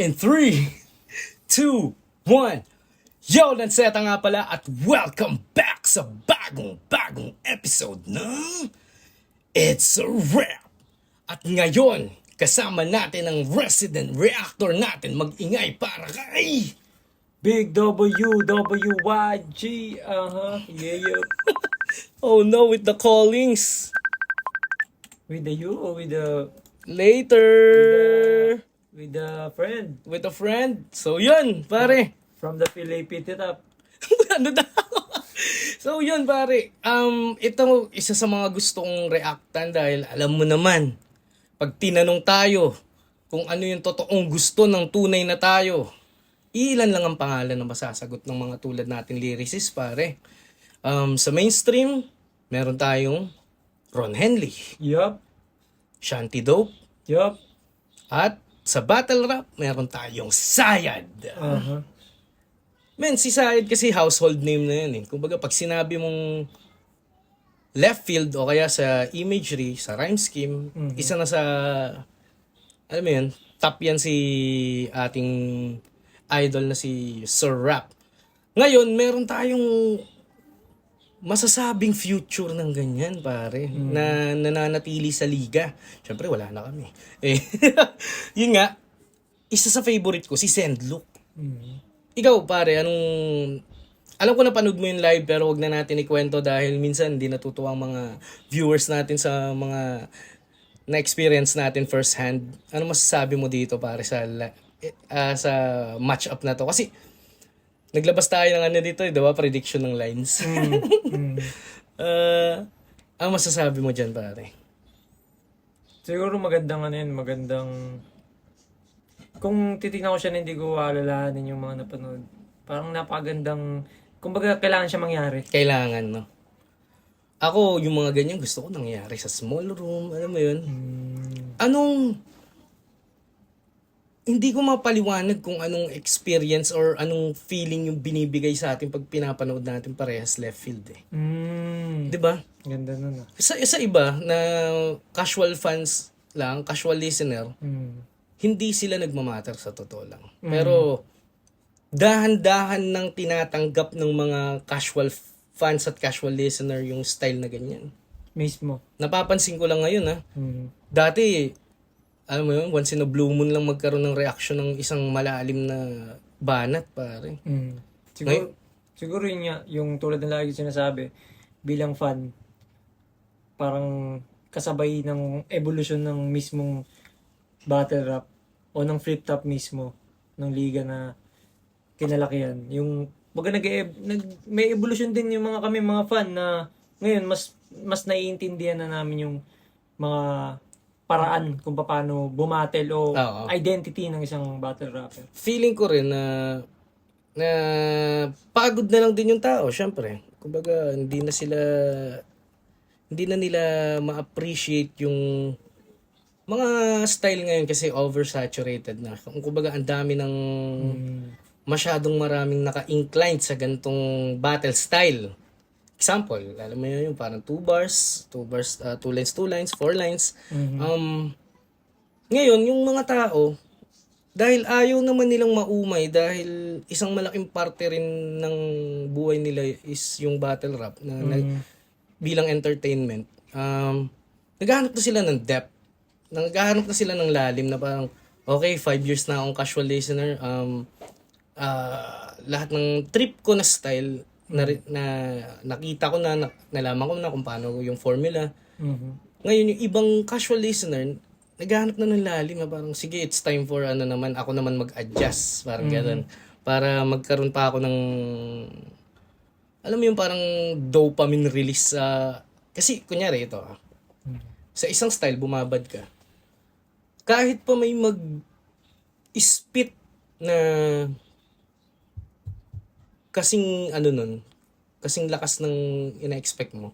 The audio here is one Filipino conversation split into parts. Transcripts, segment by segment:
In 3, 2, 1. Yo, Lanseta nga pala at welcome back sa bagong episode ng It's a Wrap. At ngayon, kasama natin ang resident reactor natin mag-ingay para kay Big WWYG, yeah. Oh no, with the callings. With the you or with the Later. with the friend With a friend. So yun, pare. from the Philippine Titap. Ano daw? So yun pare, ito isa sa mga gusto kong reactan dahil alam mo naman, pag tinanong tayo kung ano yung totoong gusto ng tunay na tayo, ilan lang ang pangalan na masasagot ng mga tulad natin lyricist pare. Sa mainstream, meron tayong Ron Henley, Yup. Shanty Dope, Yup. at sa battle rap, meron tayong Sayad. Uh-huh. Men, si Sayed kasi household name na yan eh. Kumbaga, pag sinabi mong left field o kaya sa imagery, sa rhyme scheme, isa na sa, alam mo yun, top yan si ating idol na si Sir Rap. Ngayon, meron tayong masasabing future ng ganyan, pare, na nananatili sa liga. Siyempre, wala na kami. Eh, yun nga, isa sa favorite ko, si Sendlook. Ikaw, pare, anong... Alam ko napanood mo yung live pero wag na natin ikwento dahil minsan hindi natutuwa ang mga viewers natin sa mga na-experience natin first hand. Ano masasabi mo dito, pare, sa match-up na to? Kasi naglabas tayo ng ano dito, di ba? Prediction ng lines. Ang masasabi mo dyan, pare? Siguro magandang ano yun, magandang... Kung titignan ko siya na hindi ko alalahanin yung mga napanood. Parang napakagandang... Kumbaga, kailangan siya mangyari. Kailangan, no? Ako, yung mga ganyan, gusto ko nangyari sa small room. Alam mo yun? Anong... Hindi ko mapaliwanag kung anong experience or anong feeling yung binibigay sa atin pag pinapanood natin parehas left field eh. Di ba? Ganda nun ah. Sa iba na casual fans lang, casual listener, hindi sila nagmamatter sa totoo lang. Pero dahan-dahan nang tinatanggap ng mga casual fans at casual listener yung style na ganyan. Mismo. Napapansin ko lang ngayon Dati, alam mo yun, once in a blue moon lang magkaroon ng reaction ng isang malalim na banat, pare. Siguro yun nga, yung tulad ng lagi sinasabi, bilang fan, parang kasabay ng evolution ng mismong battle rap o ng flip top mismo ng liga na kinalakihan. Yung may evolution din yung mga fan na ngayon mas naiintindihan na namin yung mga paraan kung paano bumattle o identity ng isang battle rapper. Feeling ko rin na pagod na lang din yung tao, syempre. Kumbaga, hindi na nila ma-appreciate yung mga style ngayon kasi oversaturated na. Kumbaga, ang dami ng masyadong maraming naka-inclined sa gantong battle style. Example, alam mo yun, yung parang 2 bars, 2 lines, 2 lines, 4 lines. Ngayon, yung mga tao, dahil ayaw naman nilang maumay, dahil isang malaking parte rin ng buhay nila is yung battle rap na bilang entertainment. Naghahanap na sila ng depth. Naghahanap na sila ng lalim na parang, okay, 5 years na akong casual listener. Lahat ng trip ko na style, na nakita ko nalaman ko na kung paano yung formula. Ngayon, yung ibang casual listener, naghahanap na ng lalim na parang, sige, it's time for ako naman mag-adjust. Parang gano'n. Para magkaroon pa ako ng, alam mo yung parang dopamine release. Kasi, kunyari ito, sa isang style, bumabad ka. Kahit pa may mag-spit na kasing kasing lakas ng ina-expect mo,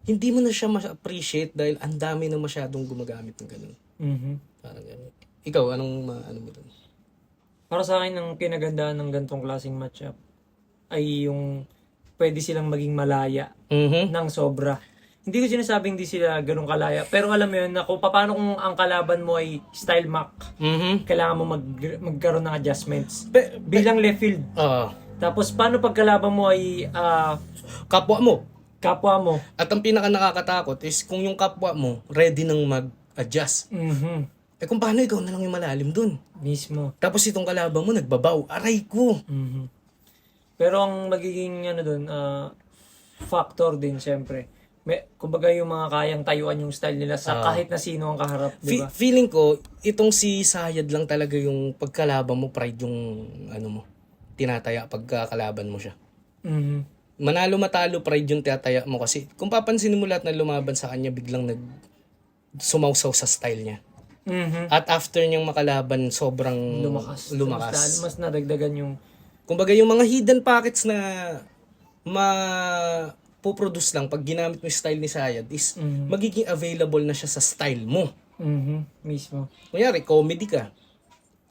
hindi mo na siya ma-appreciate dahil ang dami na masyadong gumagamit ng ganun. Parang ganun. Ikaw, anong mo dun? Para sa akin, ang kinagandahan ng gantong klaseng matchup ay yung pwede silang maging malaya ng sobra. hindi ko sinasabing hindi sila ganun kalaya. Pero alam mo yun, na kung paano kung ang kalaban mo ay style Mac, kailangan mo magkaroon ng adjustments. Bilang left field. Tapos paano pag kalaban mo ay Kapwa mo. kapwa mo. At ang pinaka nakakatakot is kung yung kapwa mo ready nang mag-adjust. Eh kung paano ikaw na lang yung malalim dun. Mismo. Tapos itong kalaban mo nagbabaw. Aray ko. Pero ang magiging ano dun, factor din syempre. Kumbaga yung mga kayang tayuan yung style nila sa kahit na sino ang kaharap, di ba? Feeling ko, itong si Sayad lang talaga yung pagkalaban mo, pride yung ano mo, tinataya pagkakalaban mo siya. Manalo matalo, pride yung tinataya mo kasi kung papansin mo lahat na lumaban sa kanya, biglang sumawsaw sa style niya. At after niyang makalaban, sobrang lumakas. Mas nadagdagan yung... Kumbaga yung mga hidden pockets na puproduce lang pag ginamit mo yung style ni Sayad is magiging available na siya sa style mo. Mismo. Kunyari, comedy ka.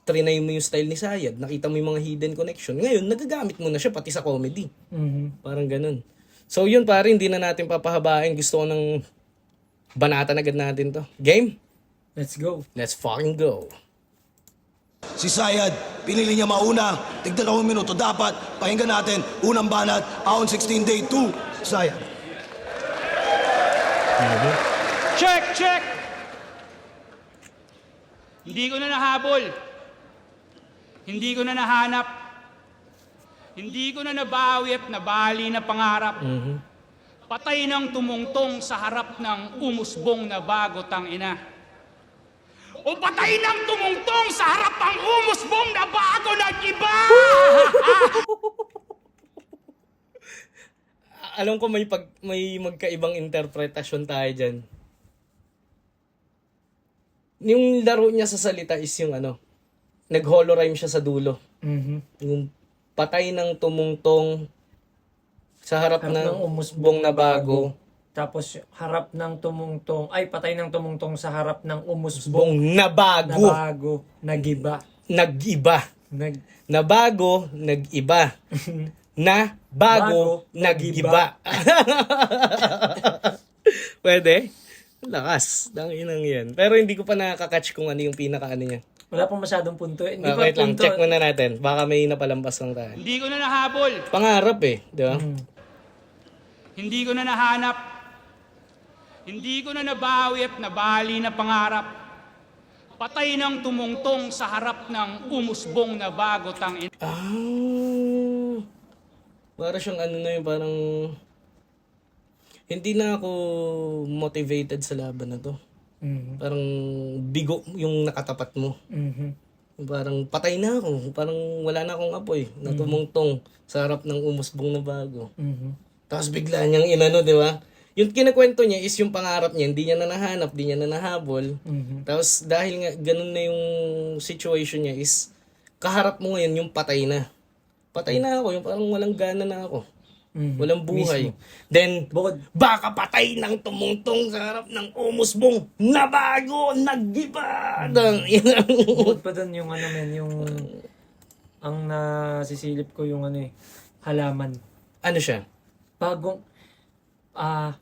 Trinay mo yung style ni Sayad. Nakita mo yung mga hidden connection. Ngayon, nagagamit mo na siya pati sa comedy. Parang ganun. So yun pare, hindi na natin papahabain. Gusto ko ng banatan agad natin to. Game? Let's go. Let's fucking go. Si Sayad, pinili niya mauna. Tig 2 minuto dapat. Pakinggan natin. Unang banat, Ahon 16 Day 2. Sayad. Check! Hindi ko na nahabol. Hindi ko na nahanap. Hindi ko na nabawi at nabali na pangarap. Patay ng tumungtong sa harap ng umusbong na bago tangina. O patay ng tumungtong sa harap ng umusbong na bago nag-iba! Alam ko may magkaibang interpretasyon tayo dyan. Yung laro niya sa salita is yung nag-holorhyme siya sa dulo. Yung patay ng tumungtong sa harap ng umusbong na bago. Tapos harap ng tumungtong, patay ng tumungtong sa harap ng umusbong Bong na bago. Nagiba. Nag-iba. Na bago, nag-iba. Na bago, nag-iba. Pwede? Lakas. Danginang yan. Pero hindi ko pa nakakatch kung ano yung pinaka-ano niya. Wala pang masyadong punto. Hindi pa Wait lang, punto. check muna natin. Baka may napalampas lang tayo. Hindi ko na nahabol. Pangarap di ba? Hindi ko na nahanap. Hindi ko na nabawi at nabali na pangarap. Patay ng tumungtong sa harap ng umusbong na bago tangina. Para siyang parang hindi na ako motivated sa laban na to. Parang bigo yung nakatapat mo. Parang patay na ako. Parang wala na akong apoy na tumungtong sa harap ng umusbong na bago. Tapos bigla niyang di ba? Yung kinakwento niya is yung pangarap niya, hindi niya na nahanap, hindi niya na nahabol. Tapos dahil nga ganun na yung situation niya is kaharap mo ngayon yung patay na. Patay na ako, yung parang walang gana na ako. Walang buhay. Mismo. Then, baka patay ng tumungtong sa harap ng umusbong na bago, nag-iba. Bukod pa dun yung yung ang nasisilip ko yung halaman. Ano siya? Bagong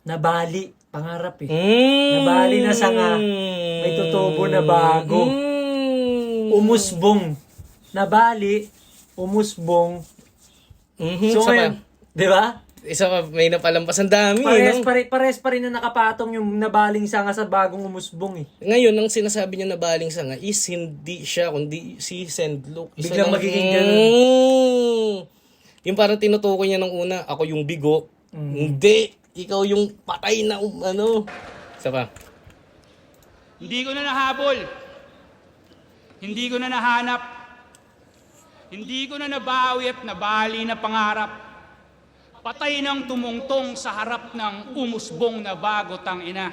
nabali, pangarap Nabali na sanga, may tutubo na bago. Umusbong. Nabali, umusbong. So ngayon, di ba? Isa pa, may napalampas. Ang dami. Pares pa rin na nakapatong yung nabaling sanga sa bagong umusbong Ngayon, ang sinasabi niya nabaling sanga is hindi siya, kundi si Sendlook. Biglang magiging ganun. Yung parang tinutukoy niya nung una, ako yung bigo. Hindi. Ikaw yung patay na Isa pa. Hindi ko na nahabol. Hindi ko na nahanap. Hindi ko na nabawi at nabali na pangarap. Patay ng tumungtong sa harap ng umusbong na bago tangina.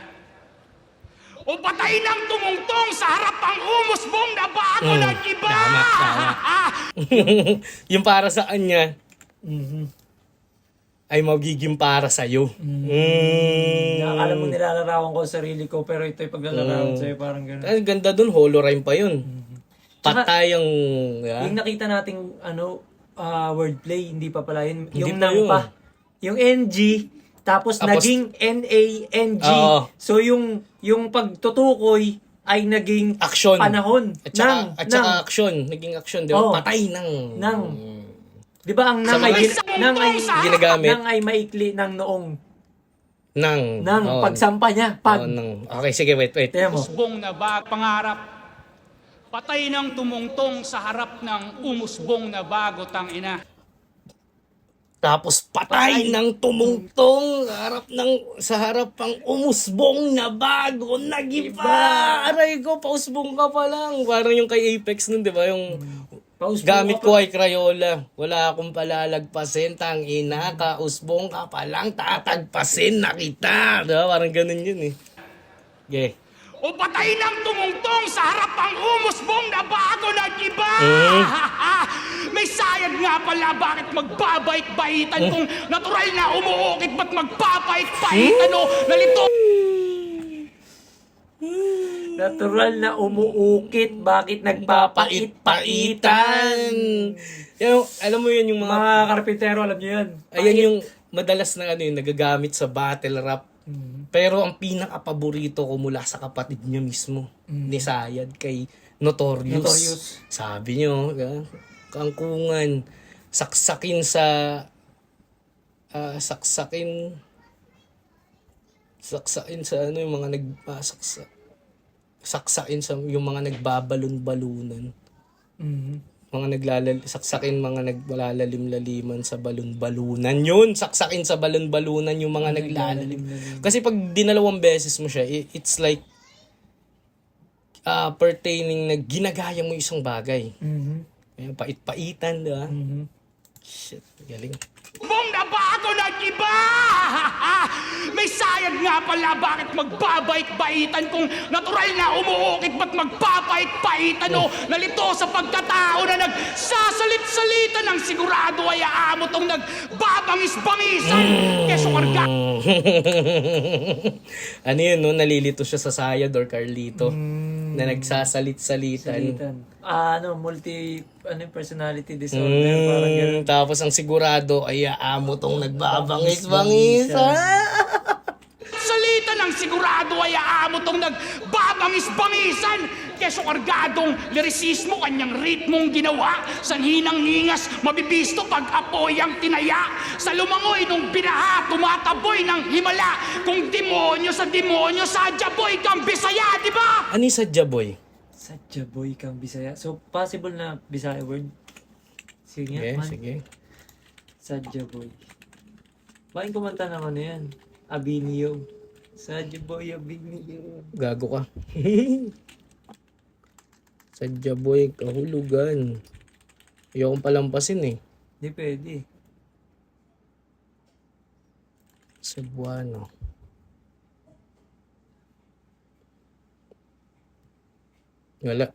O patay ng tumungtong sa harap ng umusbong na bago nag-iba! Tama. Yung para sa kanya, ay magiging para sa'yo. Nakakala mo nilalarawan ko sa sarili ko, pero ito'y paglalarawan sa'yo, parang gano'n. Ang ganda dun, holorhyme pa yun. Patay ang... Yung nakita nating wordplay, hindi pa pala yun. Hindi Yung pa nang yun. pa. Yung NG, Tapos naging NANG. Oo. So yung pagtutukoy ay naging Action. panahon. At saka action. Naging action, di ba? Oo. Patay ng... Di ba ang nang Sa ay, mga nang ay, ginagamit. nang ay maikli ng noong. Ng... oo. Pagsampa niya. Oo, ng... Okay, sige, wait. Tingnan mo. Umusbong na pangarap. Patay ng tumungtong sa harap ng umusbong na bago tangina. Tapos patay ng tumungtong sa harap ng umusbong na bago nag-iba. Aray ko, pausbong ka pa lang. Parang yung kay Apex nun, di ba? Yung gamit ko ay Crayola. Wala akong palalagpasin. Tangina ka, usbong ka pa lang. Tatagpasin na kita. Di ba? Parang ganun yun eh. Okay. O patay ng tumungtong sa harap ng umusbong na bago nag-iba. May sayad nga pala, bakit magbabait-baitan kung natural na umuukit, ba't magpapait-baitan o nalito? Natural na umuukit. Bakit nagpapait-paitan? Yung, alam mo yun yung mga... Mga karpintero, alam niyo yan. Ayan yung madalas na yung nagagamit sa battle rap. Pero ang pinaka-paborito ko mula sa kapatid niya mismo, ni Sayad, kay Notorious. Sabi niyo, kangkungan, saksakin sa ano yung mga saksakin sa yung mga nagbabalon-balunan. Saksakin mga naglalalim-laliman sa balon-balunan. Yun, saksakin sa balon-balunan yung mga naglalalim. Kasi pag dinalawang beses mo siya, it's like pertaining na ginagaya mo isang bagay. Ayan, pait-paitan, diba? Shit, galing. Bong na bago nag-iba! May sayad nga pala, bakit magbabait-baitan kung natural na umuukit, ba't magpapait-paitan o nalito sa pagkatao na nagsasalit-salita ng sigurado ay aamo tong nagbabangis-bangisan keso karga. Ano yun, no? Nalilito siya sa Sayad or Carlito na nagsasalit-salitan. Personality disorder. Parang ganun. Tapos ang sigurado ay aamo tong nagbabangis-bangisan. Salita ng sigurado ay aamo tong nagbabangis-bangisan keso kargadong lirisismo kanyang ritmong ginawa sa hinang ningas mabibisto pag apoy ang tinaya sa lumangoy nung binaha tumataboy ng himala kung demonyo sadya boy kang Bisaya, di ba? Ano yung sadya, boy? Sadya boy kang Bisaya. So, possible na Bisaya word. Sige, Okay, man. sige. Sadya boy. Bakit kumanta ng ano yan? Abinio. Sadya boy, Abinio. Gago ka. Sadya, boy, kahulugan. Ayokong palampasin eh. Di pwede. Cebuano. Wala.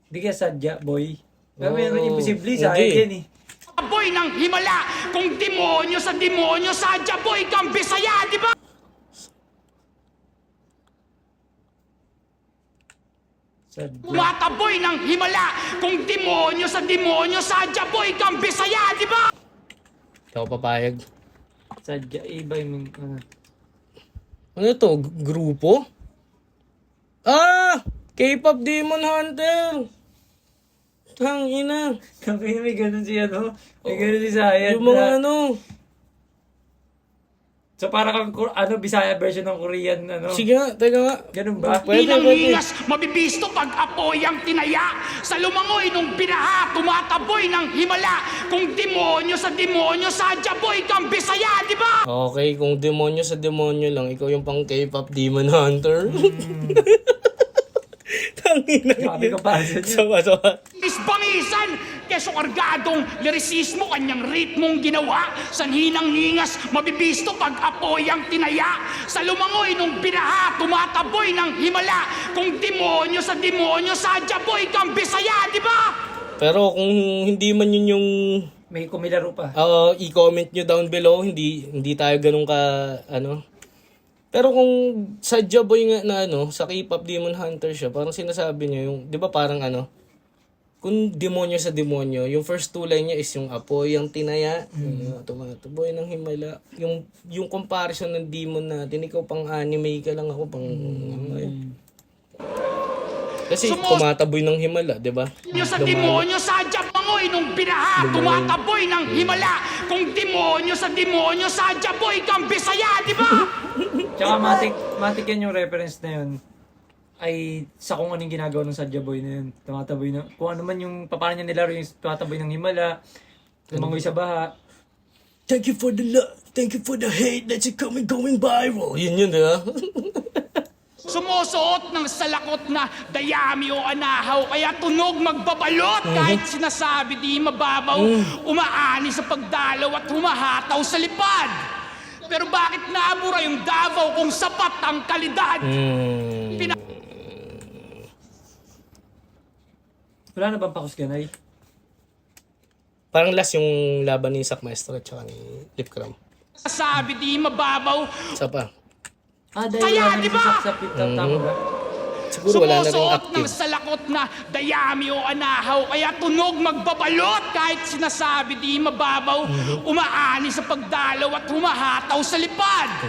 Di kaya sadya boy. Pero Oo. meron imposible sa Hindi. akin yan eh. Boy ng himala kung demonyo sadya boy kang Bisaya, di ba? Sadya. Tumataboy ng himala kung demonyo sadya boy kang Bisaya, di ba? Ikaw papayag. Sadya. Iba yung Ano to? Grupo? K-pop Demon Hunter! Tangina. Kami may ganun si ano. May ganun si Sayad. Yung mga ano. So parang Bisaya version ng Korean ano. Sige nga, teka nga. Ganun ba? Pwede, Hinang pwede. ningas mabibisto pag apoy ang tinaya sa lumangoy nung binaha tumataboy ng himala kung demonyo sadya boy kang Bisaya, di ba? Okay, kung demonyo sa demonyo lang, ikaw yung pang K-pop Demon Hunter. Tangina. Grabe ka pa sa Sawa. Isbangisan keso kargadong lirisismo kanyang ritmong ginawa sa hinang ningas mabibisto pag apoy ang tinaya sa lumangoy nung binaha tumataboy ng himala kung demonyo sadya boy kang Bisaya, di ba? Pero kung hindi man yun yung May kumilaro pa. i-comment nyo down below, hindi tayo ganun ka ano. Pero kung sadya boy nga na ano, sa K-pop Demon Hunter siya, parang sinasabi niya yung, 'di ba parang ano, kung demonyo sa demonyo, yung first two line niya is yung apoy, yung tinaya, tumataboy ng himala. Yung comparison ng demon natin, ikaw pang anime ka lang, ako pang... Kasi tumataboy ng himala, di ba? Demonyo sa demonyo, sadya pangoy nung binaha, tumataboy ng himala. Kung demonyo sa demonyo, sadya boy kang Bisaya, di ba? Tsaka matik yan yung reference na yun ay sa kung anong ginagawa ng Sadya Boy na yun. Tumataboy na, kung ano man yung paano niya nilaro yung tumataboy ng himala, lumangoy sa baha. Thank you for the love, thank you for the hate that's going viral. Yun, di ba? Sumusuot ng salakot na dayami o anahaw, kaya tunog magbabalot kahit sinasabi di mababaw, umaani sa pagdalaw at humahataw sa lipad. Pero bakit naabura yung Davao kung sapat ang kalidad? Wala na bang pakusganay? Parang last yung laban ni Sak Maestro at saka ni Lip Cram. Sabi di mababaw, Isa pa. Dahil Kaya, wala di nang ba? sasapit tama ba? Siguro wala na rin sumusuot ng active. salakot na dayami o anahaw, kaya tunog magbabalot kahit sinasabi di mababaw, umaani sa pagdalaw at humahataw sa lipad.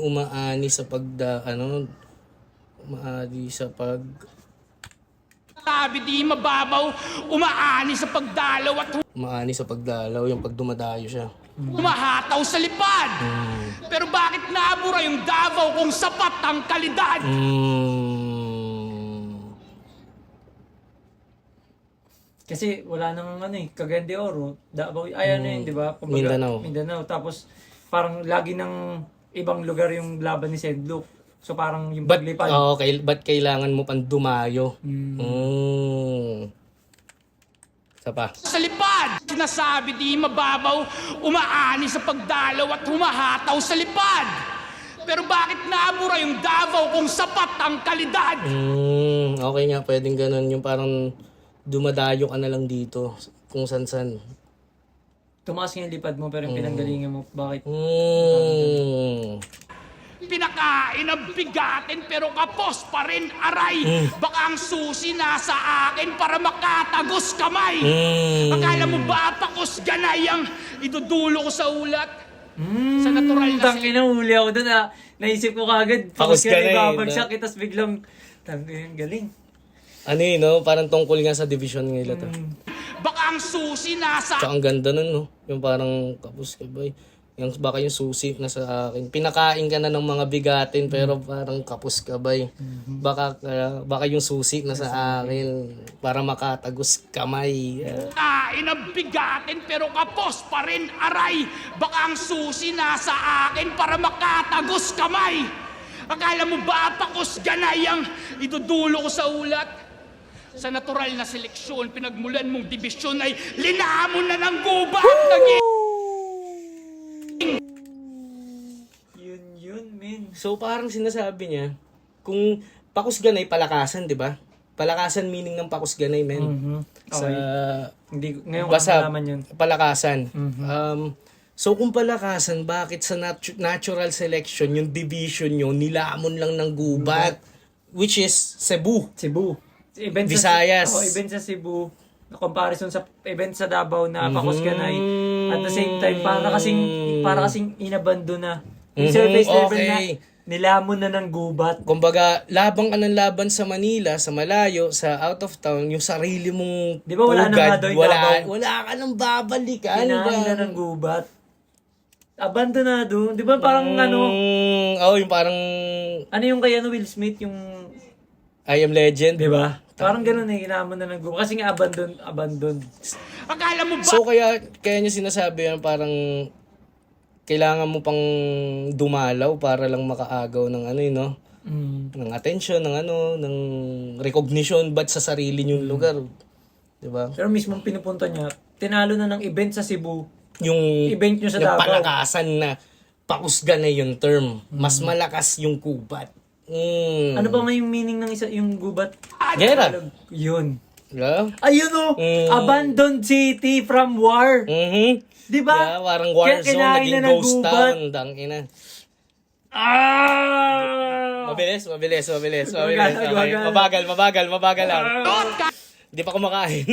Umaani sa umaani sa pag... Sabi di mababaw, umaani sa pagdalaw at Umaani sa pagdalaw, yung pag dumadayo siya. humahataw sa lipad. Pero bakit naabura yung Davao kung sapat ang kalidad? Kasi wala nang Cagayan de Oro, Davao, ano yun, di ba? Kumbaga, Mindanao. Tapos parang lagi ng ibang lugar yung laban ni Sedluk. So parang yung paglipad. Ba't kailangan mo pang dumayo? Isa pa. Sa lipad, sinasabi di mababaw, umaani sa pagdalaw at humahataw sa lipad. Pero bakit naabura yung Davao kung sapat ang kalidad? Okay nga, pwedeng ganun. Yung parang dumadayo ka na lang dito kung san-san. Tumaas nga yung lipad mo pero yung pinanggalingan mo, bakit? Pinakain ang bigatin pero kapos pa rin aray. Baka ang susi nasa akin para makatagos kamay. Akala mo ba pakos ganay ang idudulo ko sa ulat? Sa natural na Tangina, huli ako doon naisip ko kagad, Pakos pakos ka ganay, na ibabagsak, tapos biglang, tangina, galing. Ano yun, no? Parang tungkol nga sa division nila to. baka ang susi nasa Tsaka ang ganda nun, no? Yung parang kapos kabay. Yung, baka yung susi na sa akin. Pinakain ka na ng mga bigatin pero parang kapos kabay. Baka yung susi na sa akin para makatagos kamay. kain ang bigatin pero kapos pa rin aray. Baka ang susi nasa akin para makatagos kamay. Akala mo ba pakos ganay ang idudulo ko sa ulat? Sa natural na seleksyon, pinagmulan mong dibisyon ay linamon na ng gubat. Yun, men. So parang sinasabi niya, kung pakusganay, palakasan, di ba? Palakasan meaning ng pakusganay, men. Sa, Hindi, ngayon ko basta, nalaman yun. palakasan. So kung palakasan, bakit sa natural selection, yung division nyo, nilamon lang ng gubat? Which is Cebu. Cebu. Event Visayas. Event sa Cebu. Na comparison sa event sa Davao na pakusganay. At the same time, para kasing inabando na. Yung surface level na nilamon na ng gubat. Kumbaga, labang ka ng laban sa Manila, sa malayo, sa out of town, yung sarili mong Di ba wala na nga doon, Davao? wala ka nang babalikan. Kinain na ng gubat. Abandonado. Di ba parang yung parang ano yung kay Will Smith, yung I Am Legend. di ba? Parang ganun kinamon na ng gubat. Kasi nga abandon. Akala mo ba So kaya niya sinasabi yan parang kailangan mo pang dumalaw para lang makaagaw ng ng attention, ng recognition ba't sa sarili niyong lugar. 'Di ba? Pero mismo pinupunta niya, tinalo na ng event sa Cebu. Yung Event nyo sa yung Davao. palakasan na pakusga na yung term. Mas malakas yung kubat. Ano ba nga yung meaning ng yung gubat? Gera. Yun. Yeah? Ayun Abandoned city from war. Di ba? Yeah, parang war zone, naging ng ghost gubat. town. Dangina. Mabilis. Okay. Mabagal lang. Hindi pa kumakain.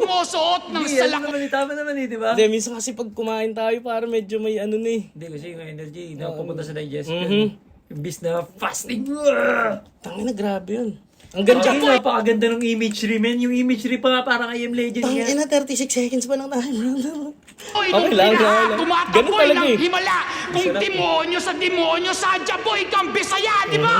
Sumusuot ng Hindi, ano salakot naman, tama naman eh, di ba? Hindi, minsan kasi pag kumain tayo, parang medyo may ano na eh. Hindi, kasi yung energy na pupunta sa digestion. Mhm. Imbis na fasting. Tangina, grabe yun. Ang ganda. Ang napakaganda ng imagery, man. Yung imagery pa nga parang I Am Legend nga. Tangina, 36 seconds pa lang tayo, bro. Boy, Okay nung lang, pinaha, okay lang. Ganun tumataboy talaga ng eh. himala. Kung demonyo sa demonyo, sadya boy kang Bisaya, di ba?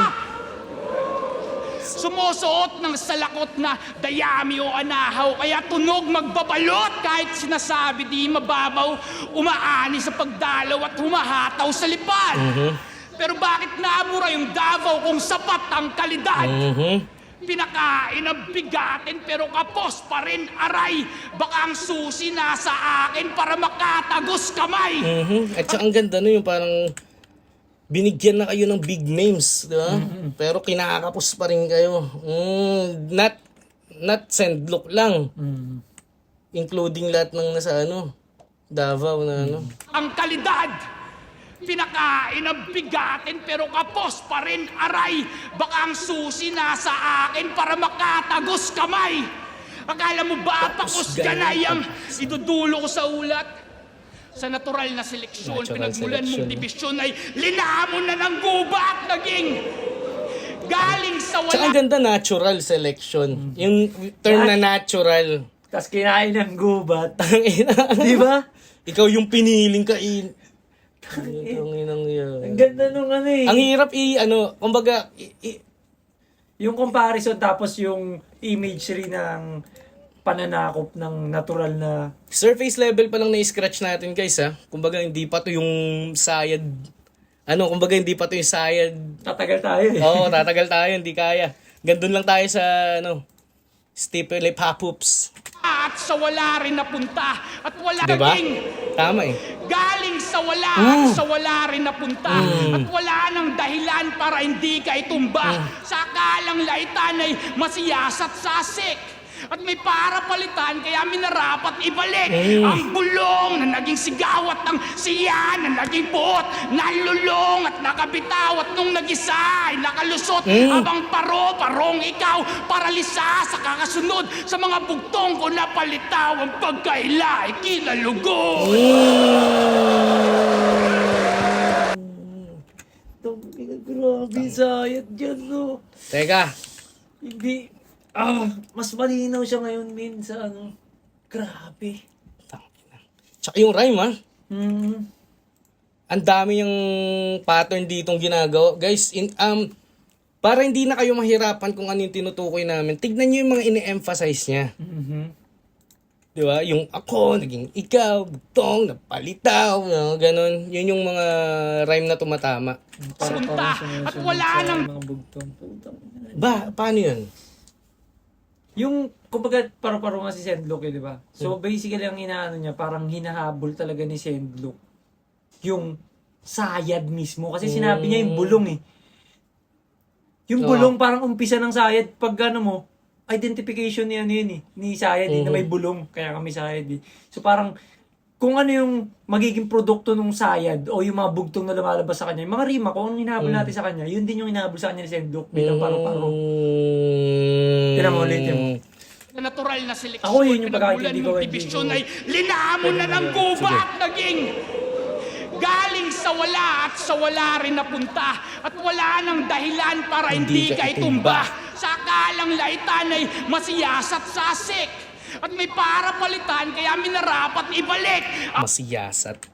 Sumusuot ng salakot na dayami o anahaw, kaya tunog magbabalot kahit sinasabi di mababaw, umaani sa pagdalaw at humahataw sa lipad. Pero bakit naamura yung Davao kung sapat ang kalidad? Pinakain ang bigatin pero kapos pa rin aray. Baka ang susi nasa akin para makatagos kamay. At saka ang ganda no, yung parang binigyan na kayo ng big names, di ba? Pero kinakapos pa rin kayo. Not send look lang. Including lahat ng nasa ano, Davao na ano. Ang kalidad. Pinakain ang bigatin pero kapos pa rin aray. Baka ang susi nasa akin para makatagos kamay. Akala mo ba pakos ganay ang idudulo ko sa ulat? Sa natural na seleksyon, Natural pinagmulan mong selection. dibisyon ay linamon na ng gubat naging galing sa Tsaka ang wala. ganda, natural selection. Yung term na natural. Tapos kinain ng gubat. Tangina. Di ba? Ikaw yung piniling kain. Tanginang Ang yan. ganda nung ano eh. Ang hirap kumbaga, Yung comparison tapos yung imagery ng pananakop ng natural na surface level pa lang na-scratch natin guys ha. Kumbaga hindi pa to yung sayad. Kumbaga hindi pa to yung sayad. tatagal tayo eh. Oo, tatagal tayo, hindi kaya. Gandun lang tayo sa Stipple Pop-Ups. At sa wala rin napunta. At wala Diba? naging Tama eh. galing sa wala at sa wala rin napunta. At wala nang dahilan para hindi ka itumba. Sa akalang laitan ay masiyasat sasik. At may para palitan kaya minarapat ibalik ang bulong na naging sigaw at ang siya na naging buot, nalulong at nakabitaw at nung nag-isa ay nakalusot habang parong ikaw paralisa sa kakasunod sa mga bugtong ko na palitaw ang pagkaila ay kinalugod. Grabe, sayad dyan no. Teka, Hindi, mas malinaw siya ngayon min sa ano. Grabe. tsaka yung rhyme ha. Mm. Ang dami yung pattern ditong ginagawa. Guys, para hindi na kayo mahirapan kung ano yung tinutukoy namin, tignan nyo yung mga ini-emphasize niya. Di ba? Yung ako, naging ikaw, bugtong, napalitaw, ganun. Yun yung mga rhyme na tumatama. Punta at wala nang mga bugtong. Putang ina. Ba, paano yun? Yung, kumbaga, paro-paro nga si Sendlock eh, di ba? So, basically, ang inaano niya, parang hinahabol talaga ni Sendlock yung sayad mismo. Kasi sinabi niya yung bulong eh. Yung bulong, parang umpisa ng sayad, pag ano mo, identification ni ano yun eh, ni sayad eh, na may bulong, kaya kami sayad eh. So, parang, kung ano yung magiging produkto ng sayad o yung mga bugtong na lumalabas sa kanya, yung mga rima, kung anong hinahabol natin sa kanya, yun din yung hinahabol sa kanya ni Sendlock bilang paro-paro. Tinan mo ulit yun. na natural na seleksyon. Ako yun yung pinagmulan pagkakaintindi mong ko, dibisyon hindi ay linamon na ng gubat naging galing sa wala at sa wala rin napunta at wala nang dahilan para hindi ka itumba. Sa akalang laitan ay masiyasat sasik at may para palitan kaya minarapat ibalik. Masiyasat.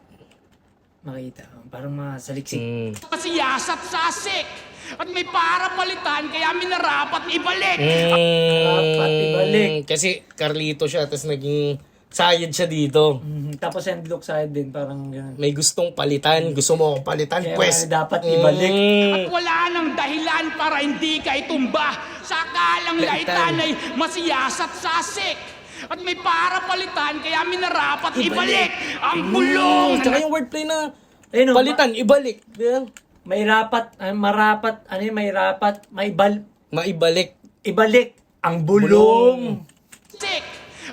Makita, parang masaliksik. Masiyasat sasik at may para palitan kaya minarapat ibalik. Dapat ibalik. Kasi Carlito siya, tapos naging sayad siya dito. Tapos Sendlock side din, parang gano'n. May gustong palitan. Gusto mo akong palitan? Kaya Pwes. dapat ibalik. At wala nang dahilan para hindi ka itumba. Sa akalang laitan ay masiyasat sasik. At may para palitan kaya minarapat ibalik. Ang bulong Tsaka yung wordplay na Ayun, palitan, ibalik. Yan. may rapat, marapat, ano yun, may rapat, Maibalik. ibalik ang bulong. sik.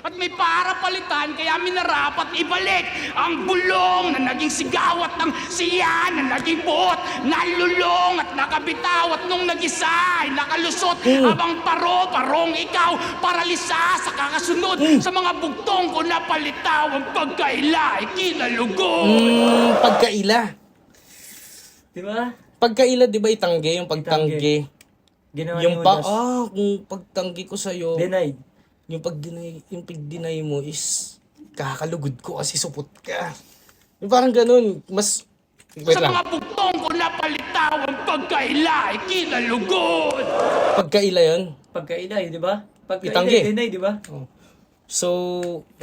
At may para palitan, kaya minarapat ibalik ang bulong na naging sigawat ng siya na naging buot, nalulong at nakabitaw at nung nag-isa ay nakalusot habang parong ikaw paralisa sa kakasunod sa mga bugtong ko na palitaw ang pagkaila ay kinalugod. Pagkaila. Di ba? Pagkaila, di ba itanggi? Yung pagtanggi. Ginawa Yung ni Judas. kung pagtanggi ko sa'yo, Denied. yung pag-deny mo is kakalugod ko kasi supot ka. Yung parang ganun, mas... Wait Sa lang. mga bugtong ko na palitaw ang pagkaila ay kinalugod. Pagkaila yun. Pagkailay, di ba? Itanggi. Pagkailay, deny, di ba? So,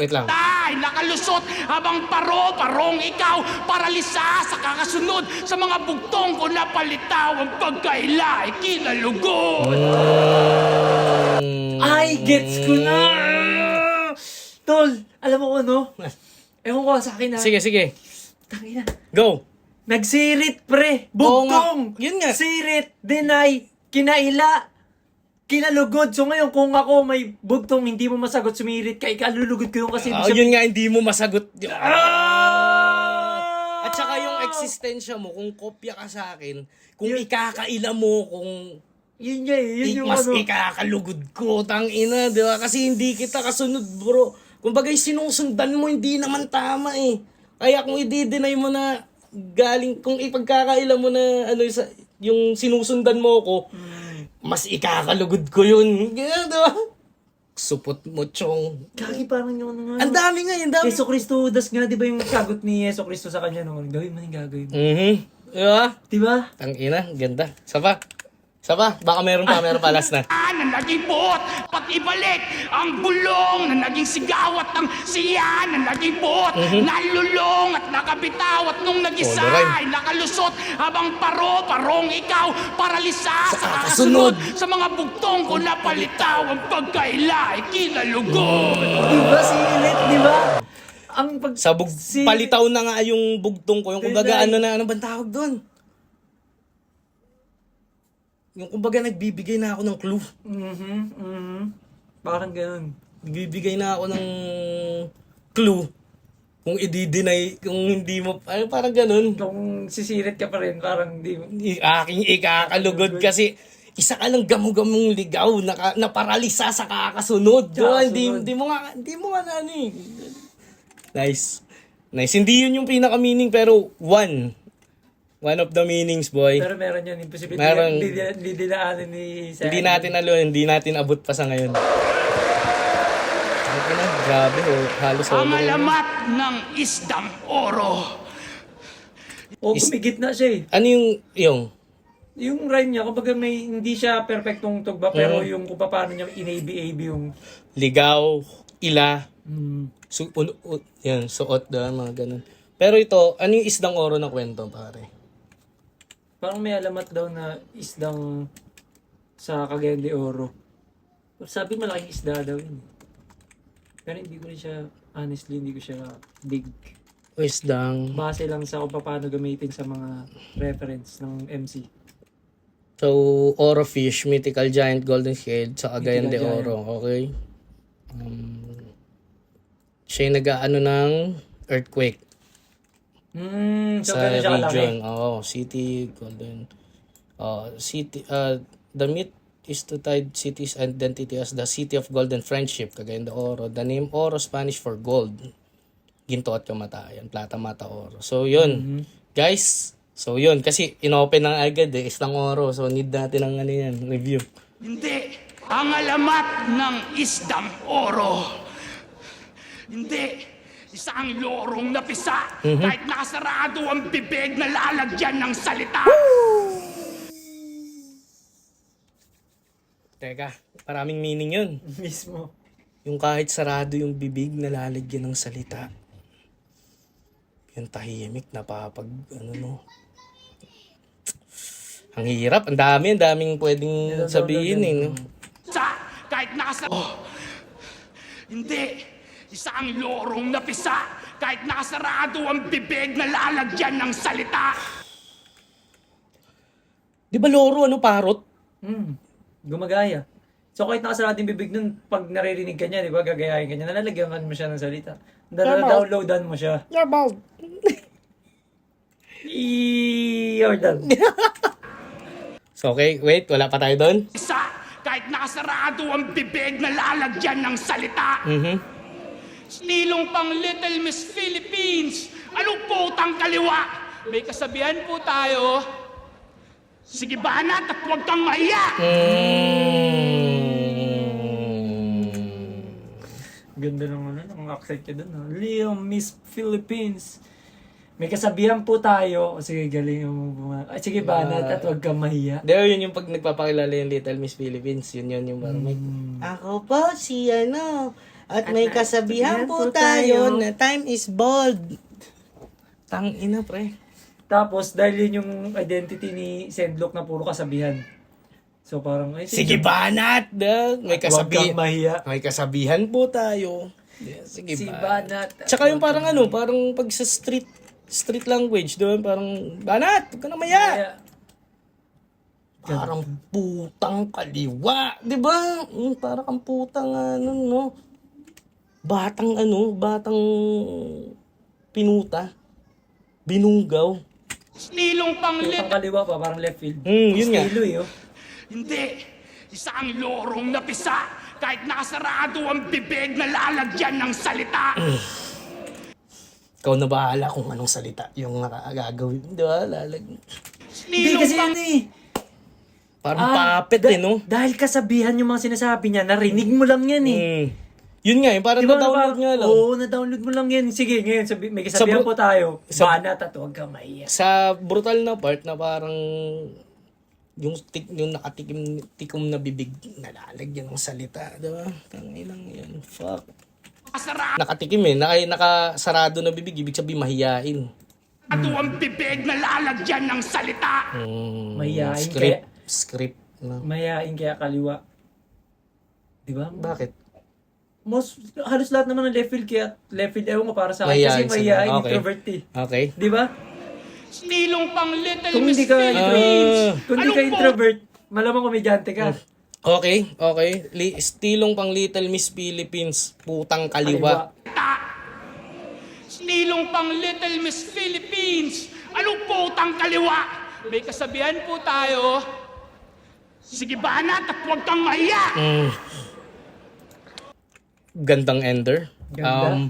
wait lang. Ay, nakalusot habang parong ikaw paralisa sa kakasunod sa mga bugtong ko na palitaw ang pagkaila ay kinalugod. Ay, gets ko na! Tol, alam mo ko, no? Ewan ko sa akin, ha? Sige, sige. Tangina. Go. Nagsirit, pre! Oo nga. Bugtong! Yun nga. Sirit, deny, kinaila, kinalugod. So ngayon, kung ako may bugtong hindi mo masagot, sumirit ka, ikalulugod ko yung kasi Yun nga, hindi mo masagot. Ah! At saka yung existensya mo, kung kopya ka sa akin, kung ikakaila mo, kung Yun nga eh, yun yung mas ano. ikakalugod ko, tangina, di ba? Kasi hindi kita kasunod, bro. Kung bagay sinusundan mo, hindi naman tama eh. Kaya kung i-deny mo na galing, kung ipagkakaila mo na ano, yung sinusundan mo ko, mas ikakalugod ko yun. Ganyan, di ba? Supot mo, chong. Kagi parang yung ano. Ang dami nga, ang dami. Yeso Cristo, das nga, di ba yung sagot ni Yeso Cristo sa kanya nung gawin mo yung gagawin mo. Di ba? Di ba? Tangina, ganda. Sapa? Baka meron pa, last na. Na naging buot, pati ibalik ang bulong na naging sigawat ng siya na naging buot, nalulong at nakabitaw at nung nag-isa Todo rhyme. ay nakalusot habang parong ikaw paralisa sa kakasunod. kakasunod sa mga bugtong ko na palitaw ang pagkaila ay kinalugod. Di ba sirit, di ba? Ang pag... Palitaw na nga yung bugtong ko. Yung kumbaga, Deny. ano bang tawag doon? Yung kumbaga, nagbibigay na ako ng clue. Parang ganun. Nagbibigay na ako ng clue. Kung i-deny, kung hindi mo, parang ganun. Kung sisirit ka pa rin, parang di mo... Aking ikakalugod kasi isa ka lang gamu-gamong ligaw na paralisa sa kakasunod. Diba? Hindi mo nga na ano eh. Nice. Hindi yun yung pinaka-meaning pero one of the meanings, boy. Pero meron yan, imposible. Meron. Hindi dinaanan ni Sarah. Hindi natin abot pa sa ngayon. Okay na, grabe halos Ang alamat ng isdang oro. O, gumigit na siya eh. Ano yung Yung rhyme niya, kumbaga hindi siya perfectong tugba, pero yung kung paano niya in-AB yung... ligaw, ila, yan, suot doon, mga ganun. Pero ito, ano yung isdang oro na kwento, pare? Parang may alamat daw na isdang sa Cagayan de Oro. Sabi malaking isda daw yun. Pero hindi ko rin siya, honestly, hindi ko siya dig. Isdang... Base lang sa kung paano gamitin sa mga reference ng MC. So, Oro Fish, Mythical Giant, Golden Shade, sa Cagayan de Mythical Oro, okay? Siya yung nag-ano ng earthquake So sa ganun siya kalaki. region. City, Golden. The myth is to tie city's identity as the city of golden friendship, Cagayan de Oro. The name Oro, Spanish for gold. Ginto at kamatayan, plata, mata, oro. So, yun. Guys, so yun. Kasi inopen na agad islang oro. So, need natin ng review. Hindi. Ang alamat ng isdang oro. Hindi. Isang lorong napisa. Kahit nakasarado ang bibig na lalagyan ng salita. Teka, maraming meaning yun. Mismo. Yung kahit sarado yung bibig na lalagyan ng salita. Yung tahimik, Ang hirap, ang daming pwedeng sabihin no? Kahit nakasarado. Hindi. Isang lorong napisa. Kahit nakasarado ang bibig na lalagyan ng salita. Di ba loro, parot? Gumagaya. So kahit nakasarado yung bibig nun, pag naririnig ka niya, di ba, gagayahin ka niya, nalalagyan ka mo siya ng salita. Downloadan mo siya. You're bald. Jordan. So, okay, wait, wala pa tayo doon. Isa, kahit nakasarado ang bibig na lalagyan ng salita. Nilong pang Little Miss Philippines. Anong putang kaliwa? May kasabihan po tayo, sige banat at huwag kang mahiya. Ganda ng ng accent niya doon. Little Miss Philippines. May kasabihan po tayo. O sige, galing mo. Sige, banat at huwag kang mahiya. Di ba, yun yung pag nagpapakilala yung Little Miss Philippines, yun yung parang may... Ako po si ano, at may kasabihan po tayo na time is bold. Tang ina, pre. Tapos, dahil yun yung identity ni Sendlock na puro kasabihan. So, parang, ay, Sige banat, may huwag kang kasabihan. mahiya. May kasabihan po tayo. Yeah, sige Si banat. banat. Tsaka yung parang ano, parang pag sa street language doon, parang banat, huwag ka na maya. Kaya, Parang putang kaliwa, 'di ba? Parang kang putang ano, no. Batang pinuta. Binugaw. Nilong pang putang Little... kaliwa pa, parang left field. Yun nga. Estilo eh, oh. Hindi. Isang lorong napisa. Kahit nakasarado ang bibig na lalagyan ng salita. Ikaw na bahala kung anong salita yung gagawin. Di ba? Hindi kasi yun eh. Parang puppet no? Dahil kasabihan yung mga sinasabi niya, narinig mo lang yan eh. Yun nga, parang Di ba, na-download nga lang. Oo, na-download mo lang yan. Sige, ngayon, may kasabihan po tayo. Banat at huwag kang mahiya. Sa brutal na part na parang yung nakatikim na bibig nalalagyan ng salita, diba? Tanginang yan. Fuck. Nakatikim nakasarado na bibig, ibig sabihin mahiyain. Ato ang bibig na lalagyan ng salita. Mahiyain Script na. Mahiyain kaya kaliwa. Di ba? Bakit? Halos lahat naman ng left field kaya left field, ewan ko para sa akin. Mahiyain Kasi mahiyain, sila. Okay. introvert eh. Okay. Di ba? Nilong pang Little Kung Miss hindi ka Philippines. Kung hindi ka introvert, malamang komedyante ka. Okay. Stilong pang Little Miss Philippines, putang kaliwa. Nilong pang Little Miss Philippines. Anong putang kaliwa? May kasabihan po tayo, sige banat at huwag kang mahiya. Gandang ender. Ganda.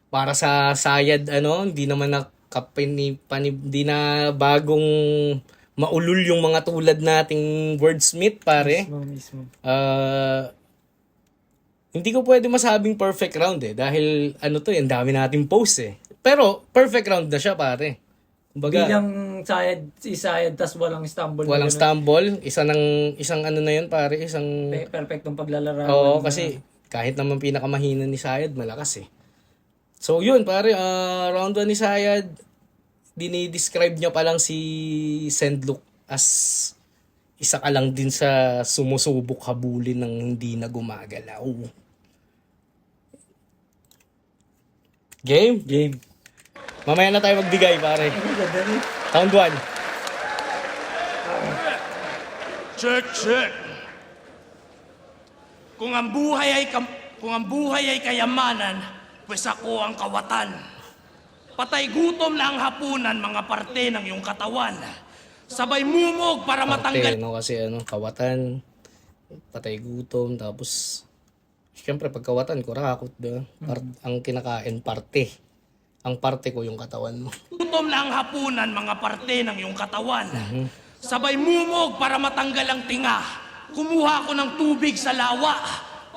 Para sa Sayad, hindi naman hindi na bagong maulul yung mga tulad nating wordsmith, pare. Mismo. Hindi ko pwede masabing perfect round dahil ang dami nating posts Pero perfect round na siya, pare. Kumbaga, Bilang Sayad, tas walang stumble. walang na ganun. stumble, isang ano na yun, pare, isang Perfectong paglalarawan. Oo, na- kasi kahit naman pinakamahina ni Sayad, malakas So yun, pare, round 1 ni Sayad, dinidescribe niya pa lang si Sendlock as isa ka lang din sa sumusubok habulin ng hindi na gumagalaw. Game? Game. Mamaya na tayo magbigay, pare. Ganda rin. Round 1. Check. Kung ang buhay ay kayamanan, pues ako ang kawatan. Patay gutom na ang hapunan, mga parte ng iyong katawan. Sabay mumog para matanggal Kasi kawatan, patay gutom, tapos siyempre pagkawatan, kurakot, diba? Ang kinakain, parte. Ang parte ko yung katawan mo. gutom na ang hapunan, mga parte ng iyong katawan. Sabay mumog para matanggal ang tinga. Kumuha ko ng tubig sa lawa.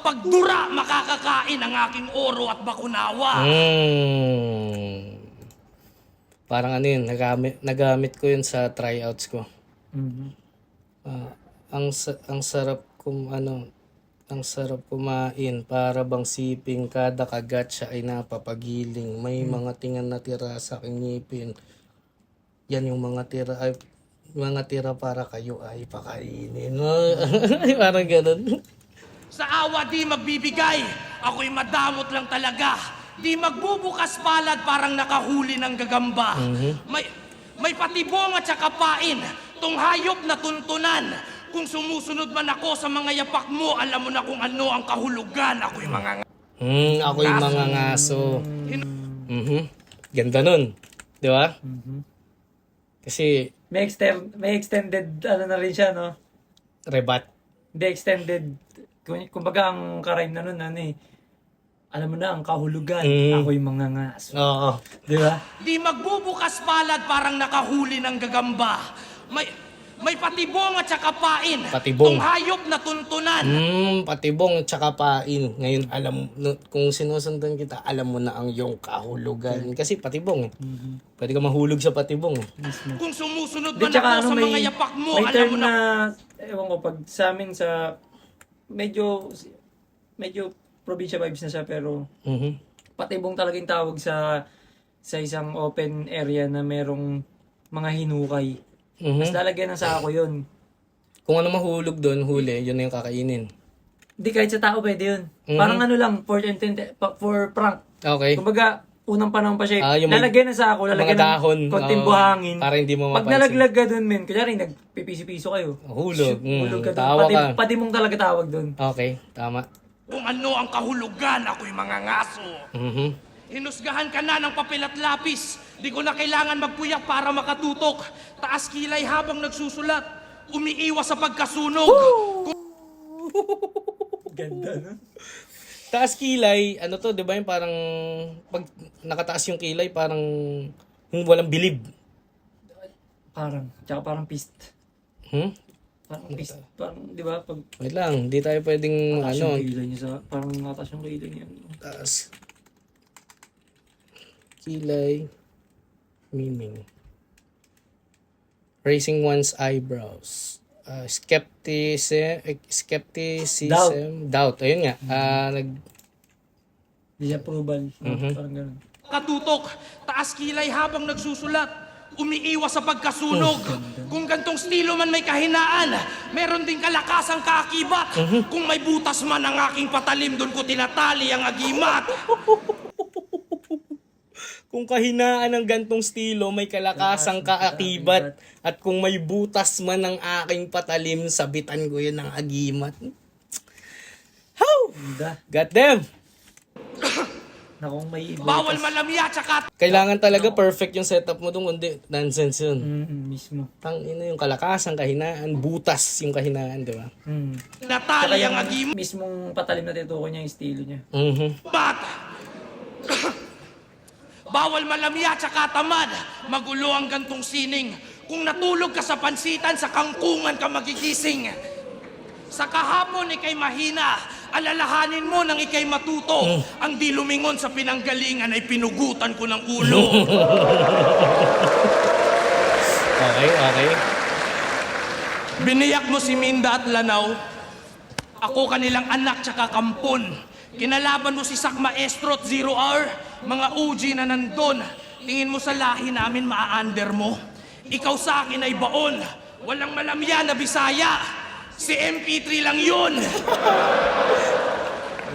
Pagdura, makakakain ang aking oro at bakunawa. Parang nagamit ko yun sa tryouts ko. Ang sarap kumain para bang siping kada kagat siya ay napapagiling. May mga tingan na tira sa aking ngipin. Yan yung mga tira para kayo ay pakainin. Parang ganun. Sa awa di magbibigay, ako'y madamot lang talaga. Di magbubukas palad parang nakahuli ng gagamba. May patibong at saka pain, tong hayop na tuntunan. Kung sumusunod man ako sa mga yapak mo, alam mo na kung ano ang kahulugan. Ako'y mga Ako yung mga ngaso. Ganda nun. Di ba? Kasi, May extended, ano na rin siya, no? rebat. Hindi, extended. Kumbaga, ang karime na nun, ano eh. Alam mo na, ang kahulugan. Ako'y mga ngaso. Oo. Di ba? di magbubukas palad parang nakahuli ng gagamba. May patibong at saka pain. Patibong. Kung hayop na tuntunan. Patibong at saka pain. Ngayon, kung sinusundan kita, alam mo na ang iyong kahulugan. Kasi patibong. Pwede ka mahulog sa patibong. Kung sumusunod Di, man tsaka ako sa mga yapak mo, may alam term mo na. ewan ko, pag sa amin sa, medyo probinsya vibes na siya, pero patibong talaga yung tawag sa isang open area na merong mga hinukay. Mas lalagyan ng sako yun. Kung ano mahulog doon, huli, yun na yung kakainin. Hindi, kahit sa tao pwede yun. Parang ano lang, for prank. Okay. Kumbaga, unang panahon pa siya, Yung may- lalagyan ng sako, lalagyan mga dahon, ng konting oo, buhangin. para hindi mo Pag mapansin. nalaglag ka dun, men, kunyari, nagpipiso-piso kayo. Hulog. Hulog ka dun. Tawa ka. Pati mong talaga tawag dun. Okay, tama. Kung ano ang kahulugan, ako'y mga ngaso. Hinusgahan ka na ng papel at lapis. Di ko na kailangan magpuyak para makatutok. Taas kilay habang nagsusulat. Umiiwas sa pagkasunog. Ganda, no? Taas kilay, ano to, di ba yung parang, pag nakataas yung kilay, parang yung walang bilib. Parang, tsaka parang pist. Parang pist, parang, di ba? Pag Wait lang, di tayo pwedeng, mataas ano, yung kilay niya sa, parang mataas yung kilay niya. taas. Kilay, meaning. Raising one's eyebrows. Skepticism, doubt. Ayun nga, Disapproval. Parang ganun. Katutok. Taas kilay habang nagsusulat. Umiiwas sa pagkasunog. Kung gantong estilo man may kahinaan, meron din kalakasang kaakibat. Kung may butas man ang aking patalim, doon ko tinatali ang agimat. kung kahinaan ng gantong estilo, may kalakasang kaakibat. At kung may butas man ng aking patalim, sabitan ko yun ng agimat. How? Ganda. God damn! Na kung may Bawal malamya, tsaka Kailangan talaga perfect yung setup mo doon, kundi nonsense yun. mismo. Tangina yung kalakasang kahinaan, butas yung kahinaan, di ba? tinatali ang agimat. Mismong patalim na tinutukoy niya yung estilo niya. Bawal malamya, tsaka tamad. Magulo ang gantong sining. Kung natulog ka sa pansitan, sa kangkungan ka magigising. Sa kahapon ikay mahina, alalahanin mo nang ikay matuto. Ang di lumingon sa pinanggalingan ay pinugutan ko ng ulo. Okay. Biniyak mo si Minda at Lanao. Ako kanilang anak tsaka kampon. Kinalaban mo si Sak Maestro at Zero Hour. Mga OG na nandun. Tingin mo sa lahi namin maa-under mo. Ikaw sa akin ay baon. Walang malamya na Bisaya. Si MP3 lang yun.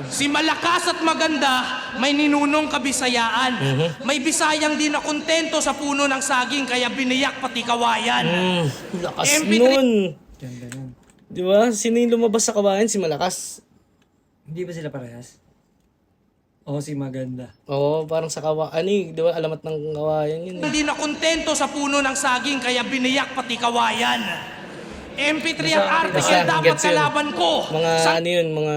Si malakas at maganda, may ninunong kabisayaan. May Bisayang di na kontento sa puno ng saging, kaya biniyak pati kawayan. Lakas MP3 nun! Ganda nun. Di ba? Sino yung lumabas sa kabayan? Si Malakas. Hindi ba sila parehas? Oo, si Maganda. Oo, parang sa kawayan. Di ba? Alamat ng kawayan yun. Hindi na kontento sa puno ng saging, kaya biniyak pati kawayan. MP3 at article Basta, dapat gets yun. kalaban ko. Mga ano yun, mga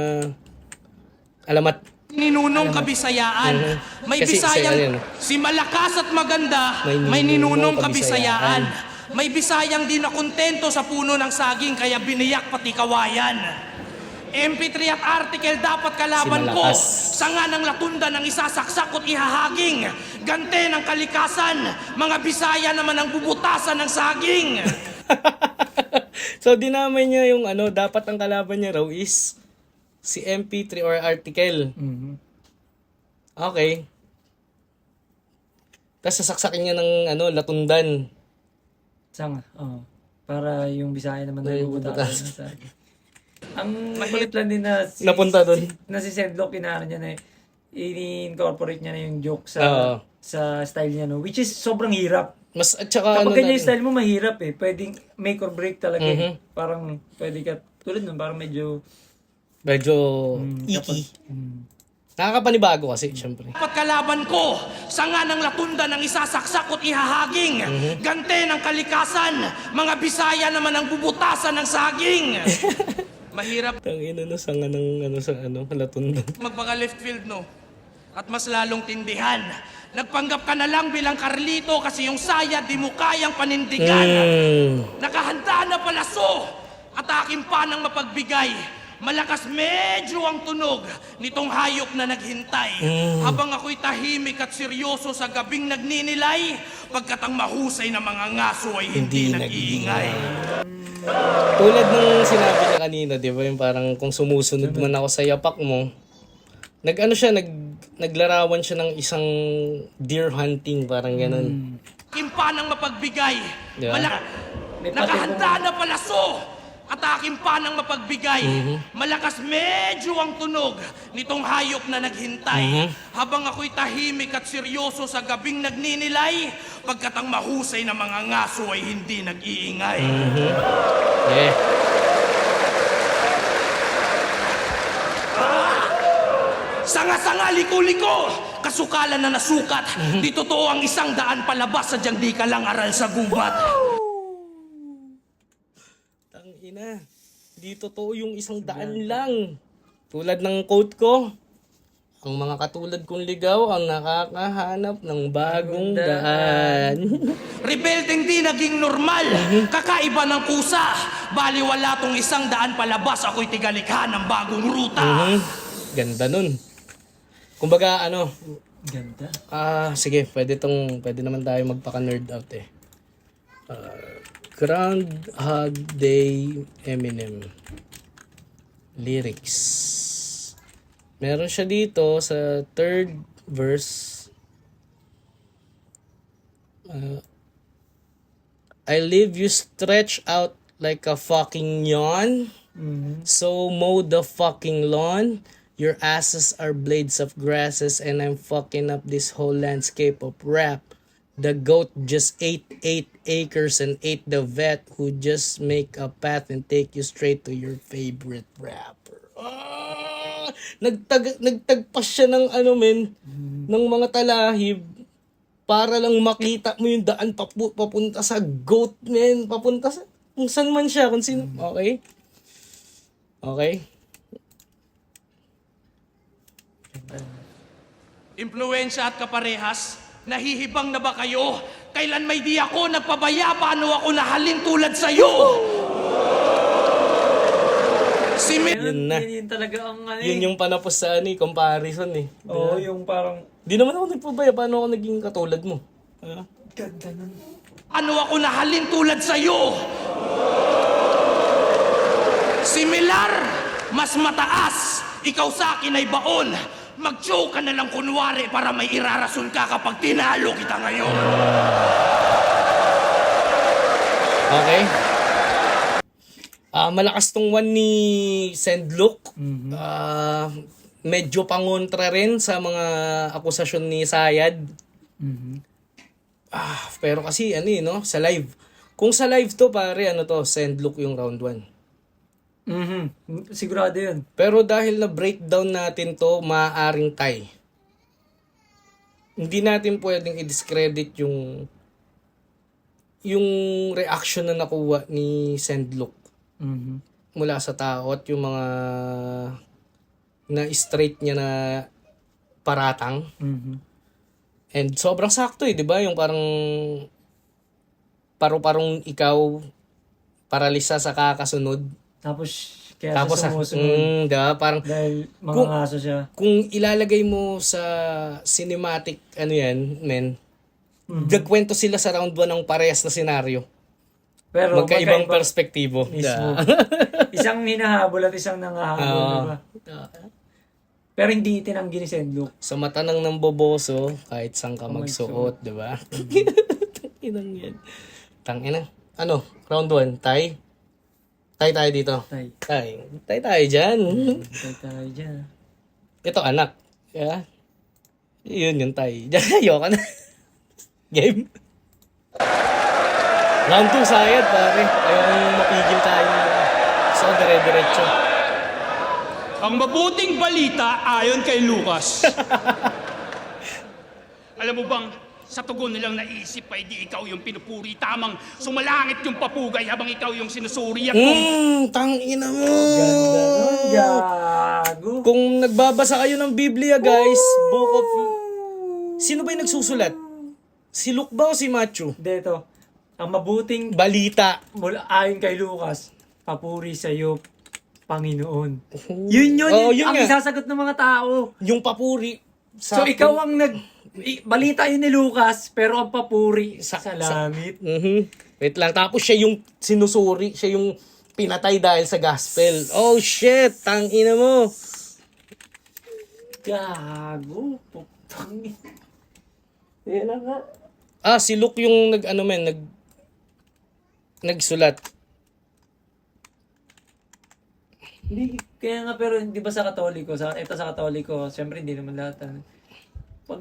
alamat. Ninunong kabisayaan. May Kasi Bisayang, isa yun. si malakas at maganda, May may ninunong ninunong kabisayaan. kabisayaan. May Bisayang di na kontento sa puno ng saging, kaya biniyak pati kawayan. MP3 at article dapat kalaban Si ko. Malakas. Sanga ng latunda ng isasaksak ko't ihahaging. Gante ng kalikasan, mga Bisaya naman ang bubutasan ng saging. So, dinamay niya yung ano, dapat ang kalaban niya raw is si MP3 or article. Okay. Tapos sasaksakin niya ng ano, latundan. Sanga, oo. Para yung Bisaya naman Ay, na bubutasan. Ang makulit lang din na Napunta dun. na si Sendlock, inaano niya na i-incorporate niya na yung joke Oo. sa style niya, no? Which is sobrang hirap. Mas at saka Kapag ano ganyan na yung style mo, mahirap eh. Pwedeng make or break talaga eh. Mhm. Parang pwede ka, tulad nun, parang medyo... medyo kapag- icky. Nakakapanibago kasi, syempre. Dapat kalaban ko, sanga ng latunda ng isasaksak ko't ihahaging. Gante ng kalikasan, mga Bisaya naman ang bubutasan ng saging. Mahirap Tangina na sanga ng ano sa ano, latundan. magpaka left field, no? At mas lalong tindihan. Nagpanggap ka na lang bilang Carlito kasi yung saya di mo kayang panindigan. Nakahanda na palaso at aking panang mapagbigay. Malakas medyo ang tunog nitong hayop na naghintay. Habang ako'y tahimik at seryoso sa gabing nagninilay, pagkat ang mahusay na mga ngaso ay hindi nag-iingay. Tulad nung sinabi niya kanina, di ba? Yung parang kung sumusunod man ako sa yapak mo, naglarawan siya ng isang deer hunting, parang ganun. Aking panang mapagbigay. Yeah. May Nakahanda na palaso at aking panang mapagbigay. Malakas medyo ang tunog nitong hayop na naghintay. Habang ako'y tahimik at seryoso sa gabing nagninilay, pagkat ang mahusay na mga ngaso ay hindi nag-iingay. Eh, Sanga-sanga, liko-liko, kasukalan na nasukat. Di totoo ang 100 palabas, sadyang di ka lang aral sa gubat. tangina. Di totoo yung 100 lang. Tulad ng quote ko, ang mga katulad kong ligaw ang nakakahanap ng bagong daan. Rebeldeng di naging normal, kakaiba ng kusa. Baliwala tong 100 palabas, ako'y tigalikha ng bagong ruta. Ganda nun. Kumbaga ano, Ganda. sige, pwede naman tayo magpaka-nerd out eh. Groundhog Day Eminem. Lyrics. Meron siya dito sa third verse. I leave you stretched out like a fucking yawn. So mow the fucking lawn. Your asses are blades of grasses and I'm fucking up this whole landscape of rap. The goat just ate 8 acres and ate the vet who just make a path and take you straight to your favorite rapper. Nagtagpas siya ng ng mga talahib para lang makita mo yung daan papunta sa goat, man. Papunta sa kung saan man siya, kung sino. Okay? Okay? Impluensya at kaparehas, nahihibang na ba kayo? Kailan may di ako nagpabaya, paano ako nahalin tulad sa'yo? Si Yun na. Yun talaga ang ano Yun yung panapos sa comparison eh. Oo, yung parang... Di naman ako nagpabaya, paano ako naging katulad mo? Ganda nun. Ano ako nahalin tulad sa'yo? Similar, mas mataas, ikaw sa akin ay baon. Mag-joke ka na lang kunwari para may irarason ka kapag tinalo kita ngayon. Okay. Malakas tong one ni Sendlook. Medyo pangontra rin sa mga akusasyon ni Sayad. Pero kasi sa live. Kung sa live to pare, Sendlook yung round 1. Sigurado yun. Pero dahil na breakdown natin to, maaaring tie. Hindi natin pwedeng i-discredit yung reaction na nakuha ni Sendlook mula sa tao at yung mga na straight niya na paratang. And sobrang sakto di ba? Yung parang paru-parong ikaw paralisa sa kakasunod. Tapos, kaya Tapos siya sumusunod. diba? Parang Dahil mga Kung- aso siya. kung ilalagay mo sa cinematic nagkwento sila sa round 1 ng parehas na senaryo. Pero Magkaibang magkaiba perspektibo. mismo. Da. Isang hinahabol at isang nangahabol, diba? Pero hindi itinanggi ni Sendlook. Sa mata ng namboboso, kahit saan ka magsuot, di ba? Tanginang yan. Tangina. Round 1, tie? Tie tayo dito. Tay. Tie tayo dyan. Tay tayo dyan. Ito, anak. Yeah. Yun yung tie. Ayoko na. Game. Round 2, sayad, pare. Ayaw mapigil tayo. So, dire-diretso. Ang mabuting balita ayon kay Lucas. Alam mo bang, sa tugon nilang naisip ay di ikaw yung pinupuri, tamang sumalangit yung papugay habang ikaw yung sinusuri at kung Tangina mo! Ganda nun, gago. Kung nagbabasa kayo ng Biblia, guys, Book of... Sino ba yung nagsusulat? Si Luke ba o si Matthew? Dito, ang mabuting Balita. mula ayon kay Lucas, papuri sa iyo, Panginoon. Yun Oo, yun ang nga. isasagot ng mga tao. Yung papuri. So ikaw ang balita yun ni Lucas, pero ang papuri Sa- sa langit. Wait lang. Tapos siya yung sinusuri. Siya yung pinatay dahil sa gospel. Oh, shit. Tangina mo. Gago. Putang. Yan lang nga. Si Luke yung nagsulat. Hindi, kaya nga pero hindi ba sa Katoliko, ito sa Katoliko, syempre hindi naman lahat. Pag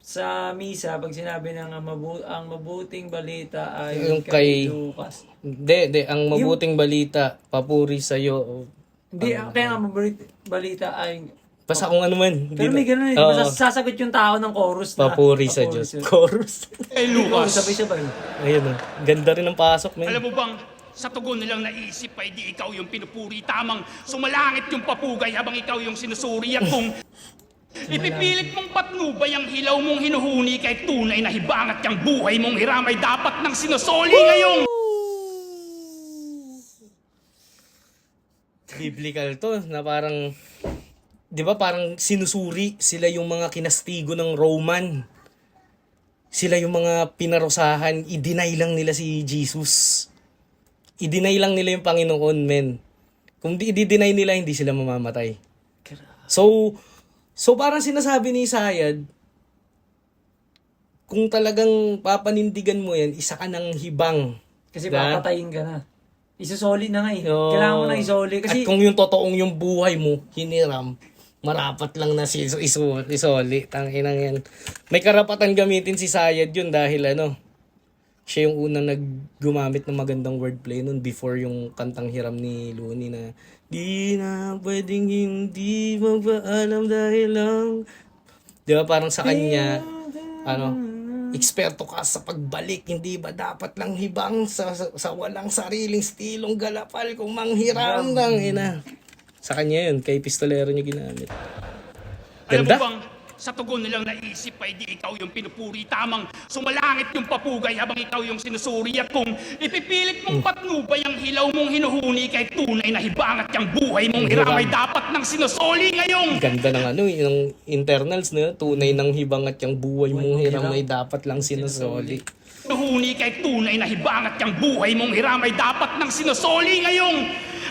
sa misa, pag sinabi ng ang mabuting balita ay Yung kay- Lucas. Hindi. Ang mabuting balita, papuri sa'yo. Hindi, kaya nga mabuting balita ay... Basta kung ano man. Pero may ganun eh, di ba sasagot yung tao ng chorus na... Papuri sa Diyos. Chorus. kay Lucas. Sabay-sabay. Ayun o. Ganda rin ng pasok, men. Alam mo bang, sa tugon nilang naisip ay di ikaw yung pinupuri, tamang sumalangit yung papugay habang ikaw yung sinusuri at kung ipipilit mong patnubay ang hilaw mong hinuhuni kay tunay na hibang at yung buhay mong hiram ay dapat nang sinusoli ngayong Biblical to, na parang, di ba parang sinusuri sila yung mga kinastigo ng Roman. Sila yung mga pinarusahan, i-deny lang nila si Jesus. I-deny lang nila yung Panginoon, men. Kung i-deny nila, hindi sila mamamatay. So parang sinasabi ni Sayad, kung talagang papanindigan mo yan, isa ka ng hibang. Kasi Diba? papatayin ka na. Isusoli na nga eh. Oo. Kailangan mo na isoli. Kasi At kung yung totoong yung buhay mo, hiniram, marapat lang na isoli. Tanginang yan. May karapatan gamitin si Sayad yun dahil siya yung unang naggumamit ng magandang wordplay nun before yung kantang hiram ni Looney na di na pwedeng hindi magpaalam dahil lang. Di ba parang sa kanya, eksperto ka sa pagbalik, hindi ba dapat lang hibang sa walang sariling stilong galapal kung manghiram lang, Sa kanya yun, kay Pistolero niya ginamit. Alam mo Ganda? bang, sa tugon nilang naisip ay di ikaw yung pinupuri, tamang sumalangit yung papugay habang ikaw yung sinusuri at kung ipipilit mong patnubay ang hilaw mong hinuhuni kay tunay na hibang at yung buhay mong hiram ay dapat nang sinusoli ngayong Ganda ng yung internals na tunay ng hibang at yung buhay mong hiram ay dapat lang sinusoli. hinuhuni kay tunay na hibang at yung buhay mong hiram ay dapat nang sinusoli ngayong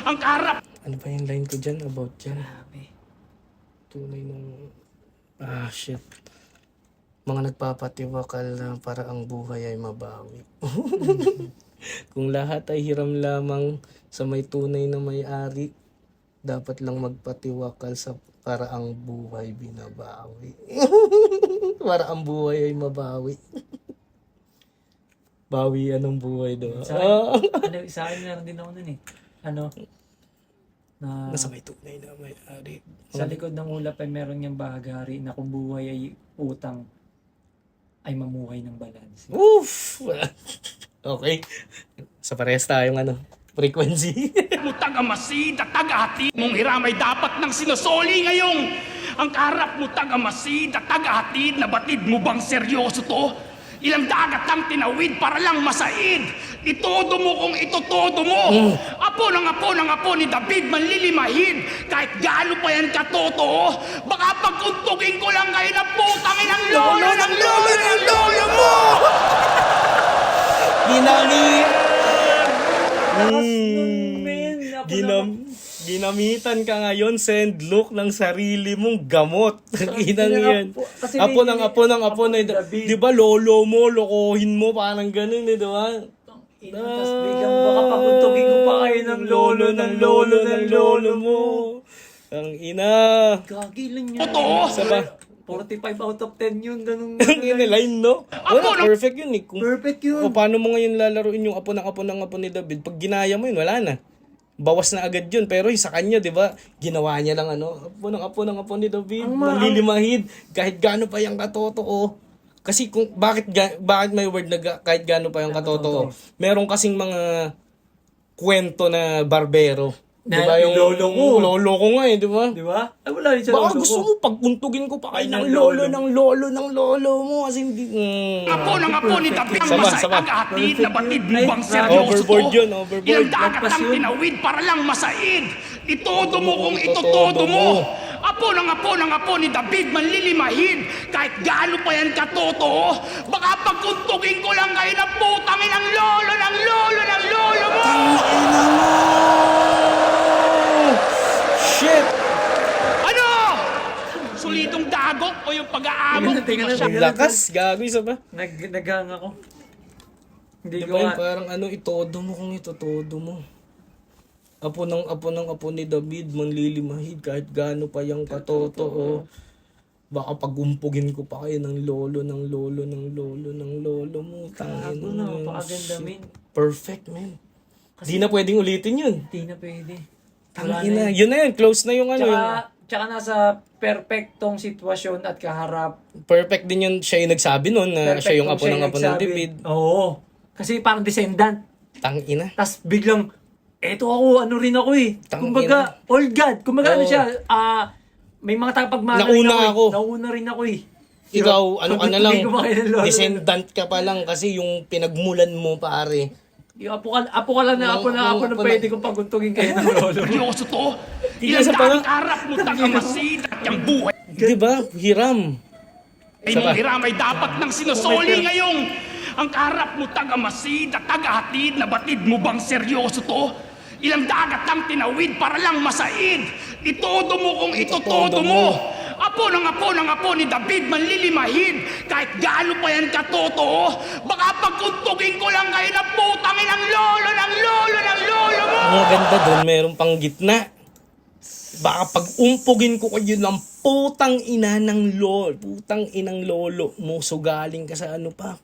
ang kaharap Ano ba yung line ko dyan about dyan? Tunay ng... shit. Mga nagpapatiwakal na para ang buhay ay mabawi. Kung lahat ay hiram lamang sa may tunay na may-ari, dapat lang magpatiwakal sa para ang buhay binabawi. Para ang buhay ay mabawi. Bawi anong buhay do? sa akin meron din ako nun eh. Na Nasa may tunay na may-ari. sa likod ng ulap ay meron niyang bahagari na kung buhay ay utang, ay mamuhay ng balanse. Oof! Okay. Sa parehas tayong frequency. mo tagamasid at tagahatid mong hiram ay dapat nang sinusoli ngayong ang kaharap mo tagamasid at tagahatid na batid mo bang seryoso to? Ilang dagat ang tinawid para lang masaid. Itodo mo kung itotodo mo. Apo ng apo ni David manlilimahid. Kahit gaano pa yan katotoo, baka pagkuntugin ko lang kayo na putangin ang lolo ng lolo ng lolo mo! Ginamitan ka ngayon, send look ng sarili mong gamot. Inang yan. Kasi Apo ng apo na, di ba lolo mo, lokohin mo, parang ganun, di ba? Tapos biglang baka pagkuntugin ko pa kayo ng lolo ng lolo mo. Ang ina. Gagi lang yan. Totoo! Isa pa. 45 out of 10 yun. Ganun. Ang line, no? Wala, perfect yun eh. Kung, Perfect yun. o paano mo ngayon lalaruin yung apo ni David? Pag ginaya mo yun, wala na. Bawas na agad yun. Pero yung sa kanya, di ba, ginawa niya lang apo ni David. Manlilimahid. Kahit gaano pa yung katotoo. Kasi kung, bakit may word na kahit gaano pa yung katotoo? Meron kasing mga kwento na barbero. Di Na ba yung lolo ko. nga eh, di ba? Di ba? Ay, wala rin sa Baka lolo gusto ko. mo pagkuntugin ko pa kayo ng lolo mo kasi hindi... Apo ng apo ni David Sama, masay sama. aghatid na batid mo bang Ay, seryoso overboard to? yun, overboard. Ilang dagat Lagpas ang yun. tinawid para lang masaid. Itodo mo kung itotodo mo. Apo ng apo ni David manlilimahid. Kahit gaano pa yan katotoo, baka pagkuntugin ko lang kayo ng putangin ng lolo mo. Shit! Ano? Sulitong dagok o yung pag-aamok? Tingnan na, Ang lakas, gago isa pa. Naghang ako. Hindi Di ko ba yun, nga. parang itodo mo kung itotodo mo. Apo ni David, manlilimahid kahit gaano pa yung katotoo. Baka pagumpugin ko pa kayo ng lolo mo. Tangin Gago na, napakaganda, men. Perfect, man. Di na pwedeng ulitin yun. Hindi na pwede. Tangin na. Yun na yun, close na yung ano. Tsaka nasa perfectong sitwasyon at kaharap. Perfect din yun, siya yung nagsabi nun na siya yung apo ng David. Oo. Kasi parang descendant. Tangina. Tapos biglang, eto ako, ano rin ako eh. Tangina. Kumbaga, all God. Kumbaga ano Oo. siya, may mga tapagmana rin Nauna ako. ako. Nauna rin ako eh. Ikaw, ano ka na lang, Pagtutuloy ko pa kayo ng lolo. descendant ka pa lang kasi yung pinagmulan mo, pare. Yung apo ka lang na apo na pwede kong paguntugin kayo ng lolo. Seryoso to? Tingnan Ilang sa parang- dagat harap mo tagamasid at yung buhay. Di ba? Hiram. Ay mong hiram ay dapat nang sinusoli ngayong ang kaharap mo tagamasid at tagahatid na batid mo bang seryoso to? Ilang dagat ang tinawid para lang masaid. Itodo mo kung itotodo mo. Apo ng apo ni David manlilimahid. Kahit gaano pa yan katotoo, baka pagkuntugin ko lang kayo ng putangin ng lolo mo. Ang ganda doon, meron pang gitna. Baka pag umpugin ko kayo ng putang ina ng lolo. Putang inang lolo mo. So galing ka sa ano pa?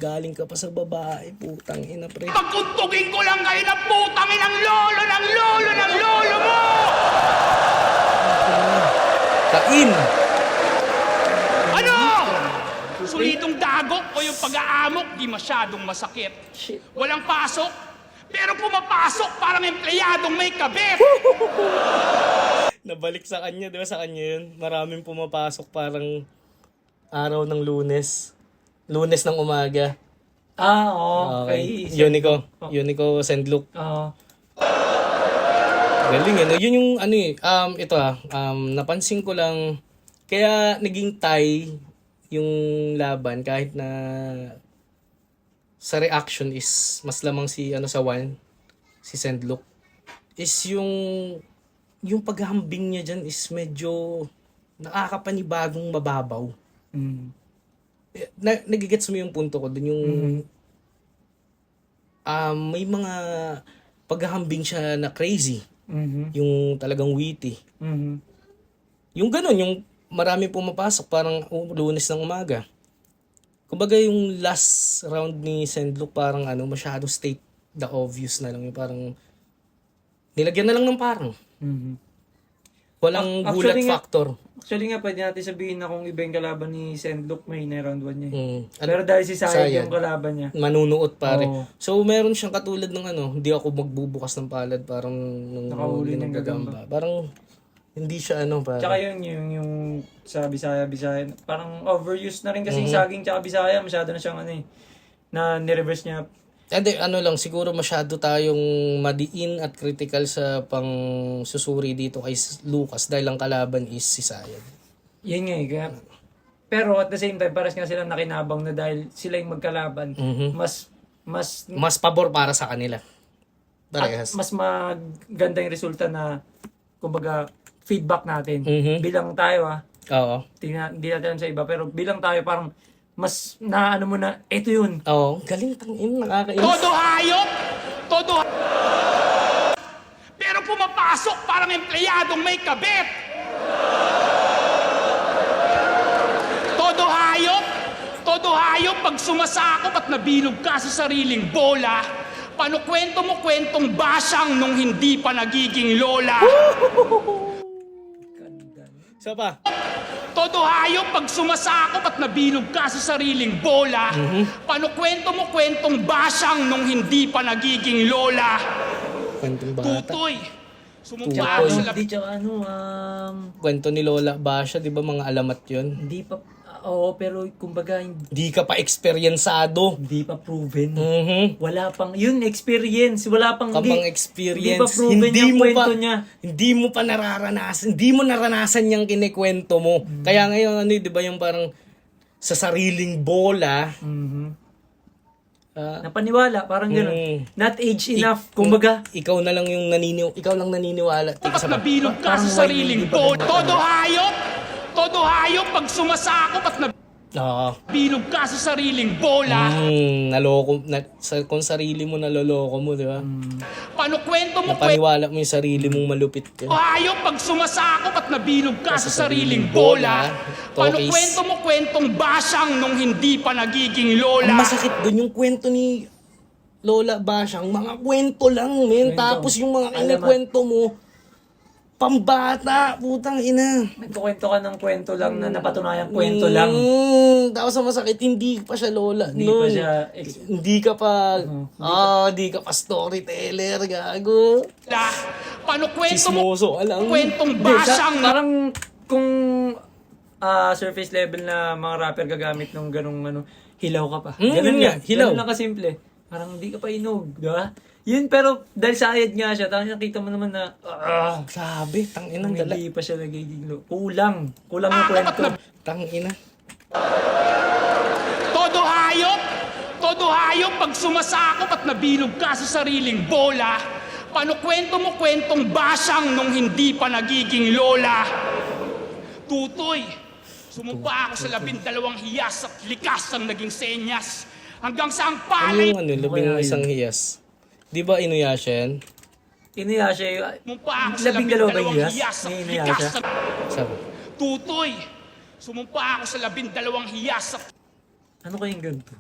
Galing ka pa sa babae. Putang ina, pre. Pagkuntugin ko lang kayo ng putangin ng lolo mo. Kain. Ano? Sulitong dagok o yung pag-aamok, di masyadong masakit. Walang pasok, pero pumapasok parang empleyadong may kabit. Nabalik sa kanya, di ba sa kanya yun? Maraming pumapasok parang araw ng Lunes. Lunes ng umaga. Okay. Unico Sendlook. Oo. Galing eh. No? Yun yung ano eh. Napansin ko lang, kaya naging tie yung laban kahit na sa reaction is mas lamang si si Sendlook is yung paghahambing niya dyan is medyo nakakapanibagong mababaw. Nagigets mo yung punto ko dun yung may mga paghahambing siya na crazy. Yung talagang witty. Yung ganun, yung marami pumapasok parang Lunes ng umaga. Kumbaga yung last round ni Sendlook parang masyado state the obvious na lang. Yung parang nilagyan na lang ng parang. Walang gulat factor. Actually nga, pwede natin sabihin na kung iba yung kalaban ni Sendlook, may na round 1 niya. Ano? Pero dahil si Sayad Sayad. yung kalaban niya. Manunuot pare. Oo. So meron siyang katulad ng hindi ako magbubukas ng palad parang nung Nakahuli ng ng gagamba. Parang hindi siya pare. Tsaka yung sa Bisaya, parang overused na rin kasi yung saging tsaka Bisaya, masyado na siyang na nireverse niya. Hindi, lang, siguro masyado tayong madiin at critical sa pang susuri dito kay Lucas dahil ang kalaban is si Sayad. Yun nga kaya, pero at the same time, pares nga sila nakinabang na dahil sila yung magkalaban, mas Pabor para sa kanila. at Parehas. mas maganda yung resulta na, kumbaga, feedback natin. Bilang tayo Oo. hindi natin alam sa iba, pero bilang tayo parang, mas mo na, eto yun. Oo. Galing tangin, nakakainis. Todo hayop, pero pumapasok parang empleyadong may kabit. Todo hayop pag sumasakop at nabilog ka sa sariling bola, panukwento mo kwentong basyang nung hindi pa nagiging lola. Isa pa. Todo hayop pag sumasakop at nabilog ka sa sariling bola, panukwento mo kwentong basyang nung hindi pa nagiging lola. Kwentong bata. Tutoy, sumumpa Tsaka ako sa ano, labi. di tsaka ano, Kwento ni Lola Basha, di ba mga alamat yun? hindi pa, oo, pero kumbaga, Di ka pa eksperyensado. hindi pa proven. Mhm. Wala pang, yun, experience. Wala pang, Kapang Hindi experience, pa proven yung kwento niya. hindi mo pa nararanasan, hindi mo naranasan yung kinikwento mo. Kaya ngayon, ano, di ba yung parang sa sariling bola, Napaniwala, parang gano'n. Not age enough. Kumbaga, ikaw lang naniniwala. Tika sa Nabilog ka Parang sa sariling hindi pa bola. ganun. Todo hayop pag sumasakop at nabilog ka sa sariling bola, kung sarili mo naloloko mo, di ba? panukwento mo Napaniwala mo yung sarili mong malupit ka. hayop pag sumasakop at nabilog ka sa sariling bola, panukwento mo kwentong basyang nung hindi pa nagiging Ang lola. masakit doon yung kwento ni Lola Basyang, mga kwento lang, men. Kwento. Tapos yung mga Alamat. kinikwento mo, pambata, putang ina. nagkukwento ka ng kwento lang na napatunayang kwento lang. Tapos ang masakit, hindi pa siya Lola. Hindi nun. pa siya Hindi ka pa, hindi ka pa storyteller, gago. Panukwento mo Chismoso, alam. kwentong Hindi, basyang parang kung surface level na mga rapper gagamit ng ganong ano, hilaw ka pa. Yun nga, hilaw. Ganun lang kasimple. Parang hindi ka pa inog, di ba? Yun, pero dahil sayad nga siya, tapos nakita mo naman na Grabe, tangina, dala. hindi pa siya nagiging Kulang yung kwento. Tangina. Todo hayop pag sumasakop at nabilog ka sa sariling bola, panukwento mo kwentong basyang nung hindi pa nagiging lola. Tutoy, sumumpa ako sa 12 hiyas at likas ang naging senyas. Hanggang sa ang Ano palay yung labing isang hiyas? Di ba Inuyasha yan? Inuyasha yung... sumumpa ako sa 12 12 hiyas at May likas Inuyasha? ang... Sabi. Tutoy, sumumpa ako sa 12 hiyas at Ano kayang ganito?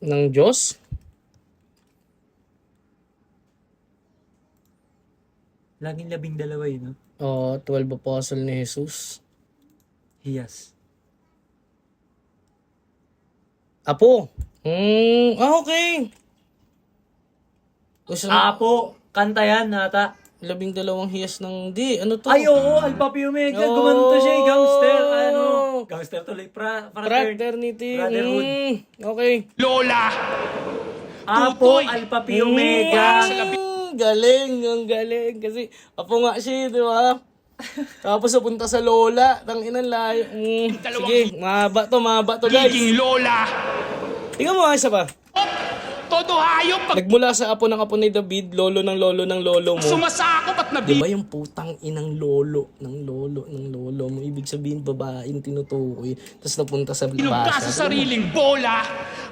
Ng Diyos? Laging 12 yun, no? O 12 apostle ni Jesus? Hiyas. Apo? Okay. Gusto Apo, kanta yan, nata. 12 hiyas ng di. Ano to? Ay, oo, Alpha Phi Omega. Gumanto siya, gangster. Ano? Gangster tuloy. Fraternity. Brotherhood. Okay. lola. Apo, Tutoy. Alpha Phi Omega. Galing, ang galing. Kasi, apo nga siya, di ba? Tapos napunta sa Lola. Tanginan layo. Sige, mahaba to guys. Giging lola. Tingnan mo, isa pa. Todo hayop pag Nagmula sa apo ng apo ni David, lolo ng lolo mo. sumasakop at Di ba nabilog yung putang inang lolo ng lolo mo? Ibig sabihin, babaeng tinutukoy. Tapos napunta sa ka basa. sa sariling bola,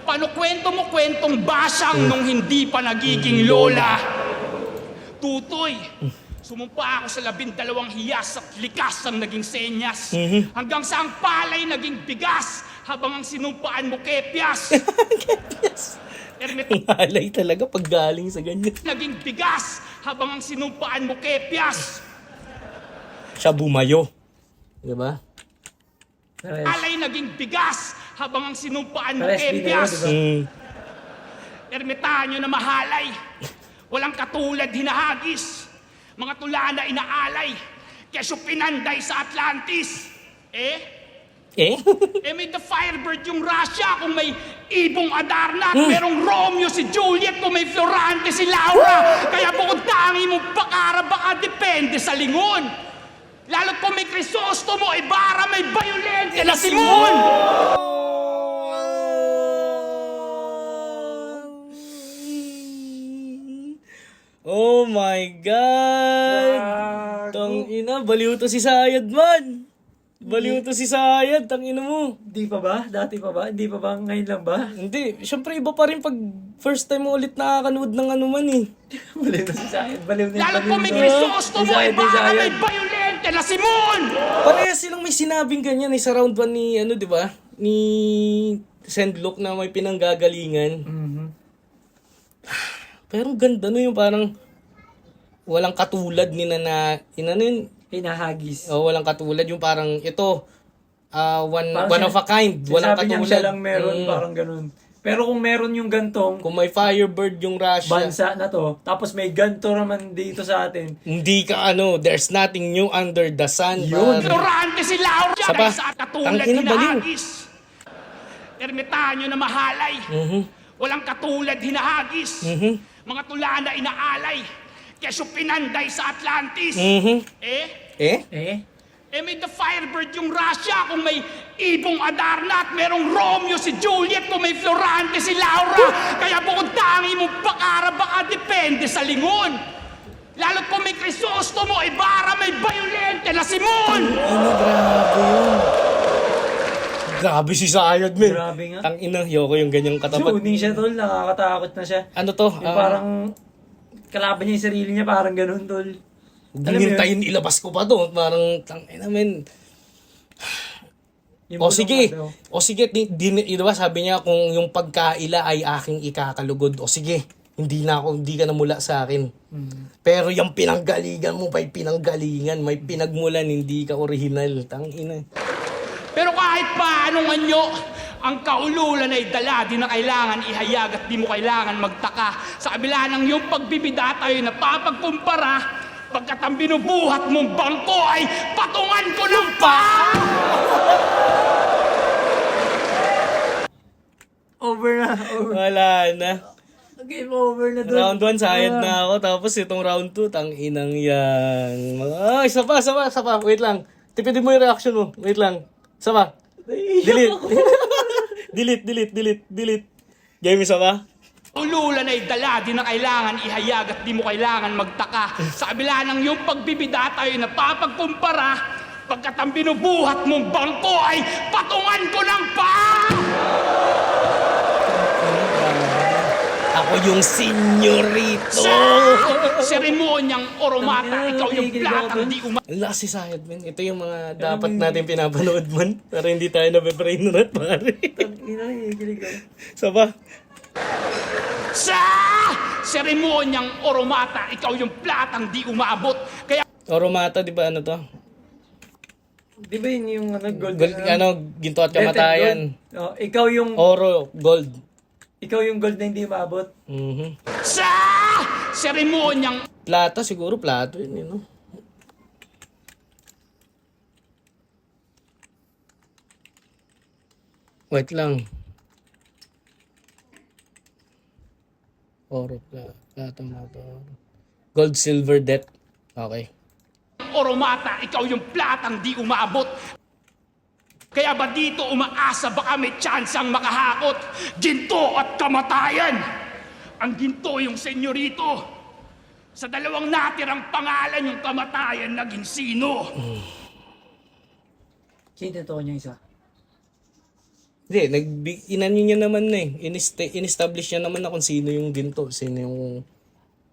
panukwento mo kwentong basyang nung hindi pa nagiging lola. Tutoy, sumumpa ako sa 12 hiyas at likas ang naging senyas. Hanggang sa ang palay naging bigas, habang ang sinumpaan mo kepyas. Halay talaga pag galing sa ganyan. Naging bigas, habang ang sinumpaan mo kepyas. Siya bumayo. Di ba? Palay naging bigas, habang ang sinumpaan mo Pares kepyas. video, Ermitanyo na mahalay, walang katulad hinahagis, mga tula na inaalay, kesyo pinanday sa Atlantis. May The Firebird yung Russia, kung may Ibong Adarna, at merong Romeo si Juliet, kung may Florante si Laura. Kaya bukod tangi mo bakara, baka depende sa lingon. Lalo't kung may Crisostomo, Ibarra, may Violente na Simon. Oh my God! Tang ina, baliw to si Sayad man! Baliw to si Sayad, tang ina mo. Di pa ba? Dati pa ba? Hindi pa ba? Ngayon lang ba? Hindi, syempre iba pa rin pag first time mo ulit nakakanood ng ano man eh. Baliw na si Sayed. Baliw na Lalo't baliw kung may na. Crisostomo, Ni Sayed, ni Ibarra, Sayed. may Violente violente na si Moon! Parehas silang may sinabing ganyan sa round 1 ni, di ba? Ni Sendlock na may pinanggagalingan. Pero ang ganda yung parang walang katulad ni yun? Hinahagis. Walang katulad yung parang ito, one Parang of a kind. Walang sinasabi niya katulad. siya lang meron, parang ganun. Pero kung meron yung gantong Kung may Firebird yung Russia, bansa na to, tapos may ganto naman dito sa atin, hindi ka there's nothing new under the sun. Yun. pare. Ignorante si Laura Isa pa. sa katulad Tangina, baliw. hinahagis. Ermitanyo na mahalay. Walang katulad hinahagis. Mga tula na inaalay. Keso pinanday sa Atlantis. May The Firebird yung Russia, kung may Ibong Adarna at merong Romeo si Juliet, kung may Florante si Laura. Kaya bukod tangi mo bakara, baka depende sa lingon. Lalo't kung may Crisostomo, Ibarra, may Violente na si Moon. Grabe yun. Grabe si Sayad, man. Grabe nga. Tangina, yoko yung ganyang katapat. tuning siya tol, nakakatakot na siya. Ano to? Yung parang kalaban niya yung sarili niya, parang ganun tol. Hintayin ilabas ko pa to. Parang, tangina, man. O sige, diba sabi niya kung yung pagkaila ay aking ikakalugod. O sige, hindi ka na mula sa akin. Pero yung pinanggalingan mo, may pinanggalingan, may pinagmulan, hindi ka original. Tangina. Pero kahit pa anong anyo, ang kaululan ay dala, di na kailangan ihayag at di mo kailangan magtaka. Sa kabila ng iyong pagbibida tayo napapagkumpara, pagkat ang binubuhat mong bangko ay patungan ko ng paa! Over na. Wala na. Game over na tol. Round 1, sayad na ako. Tapos itong round 2, tanginang yan. Isa pa. Wait lang. Tipidin mo yung reaction mo. Wait lang. Isa pa. Delete. Game isa pa. Ululan ay dala, di na kailangan ihayag at di mo kailangan magtaka. Sa kabila ng iyong pagbibida tayo napapagkumpara, pagkat ang binubuhat mong bangko ay patungan ko ng paa! Ako yung senyorito. Seremonyang oromata, ikaw yung platang di Ang lakas si Sayad, man. Ito yung mga dapat natin pinapanood, man. Para hindi tayo nabe-brain rot, pare. Isa pa. Sa seremonyang oromata, ikaw yung platang di umaabot. Kaya Oromata, di ba ano to? Di ba yun yung gold? Ginto at kamatayan. Oh, ikaw yung Gold. ikaw yung gold na hindi maabot. sa seremonyang Plata, siguro plato yun, Wait lang. Oro, plata, gold, silver, debt. Okay. oromata, ikaw yung platang di umaabot. Kaya ba dito umaasa baka may chance ang makahakot? Ginto at kamatayan. Ang ginto yung senyorito. Sa dalawang natirang pangalan yung kamatayan naging sino? Sino to niya isa? Hindi, inanyo niya naman in-establish niya naman na kung sino yung ginto, sino yung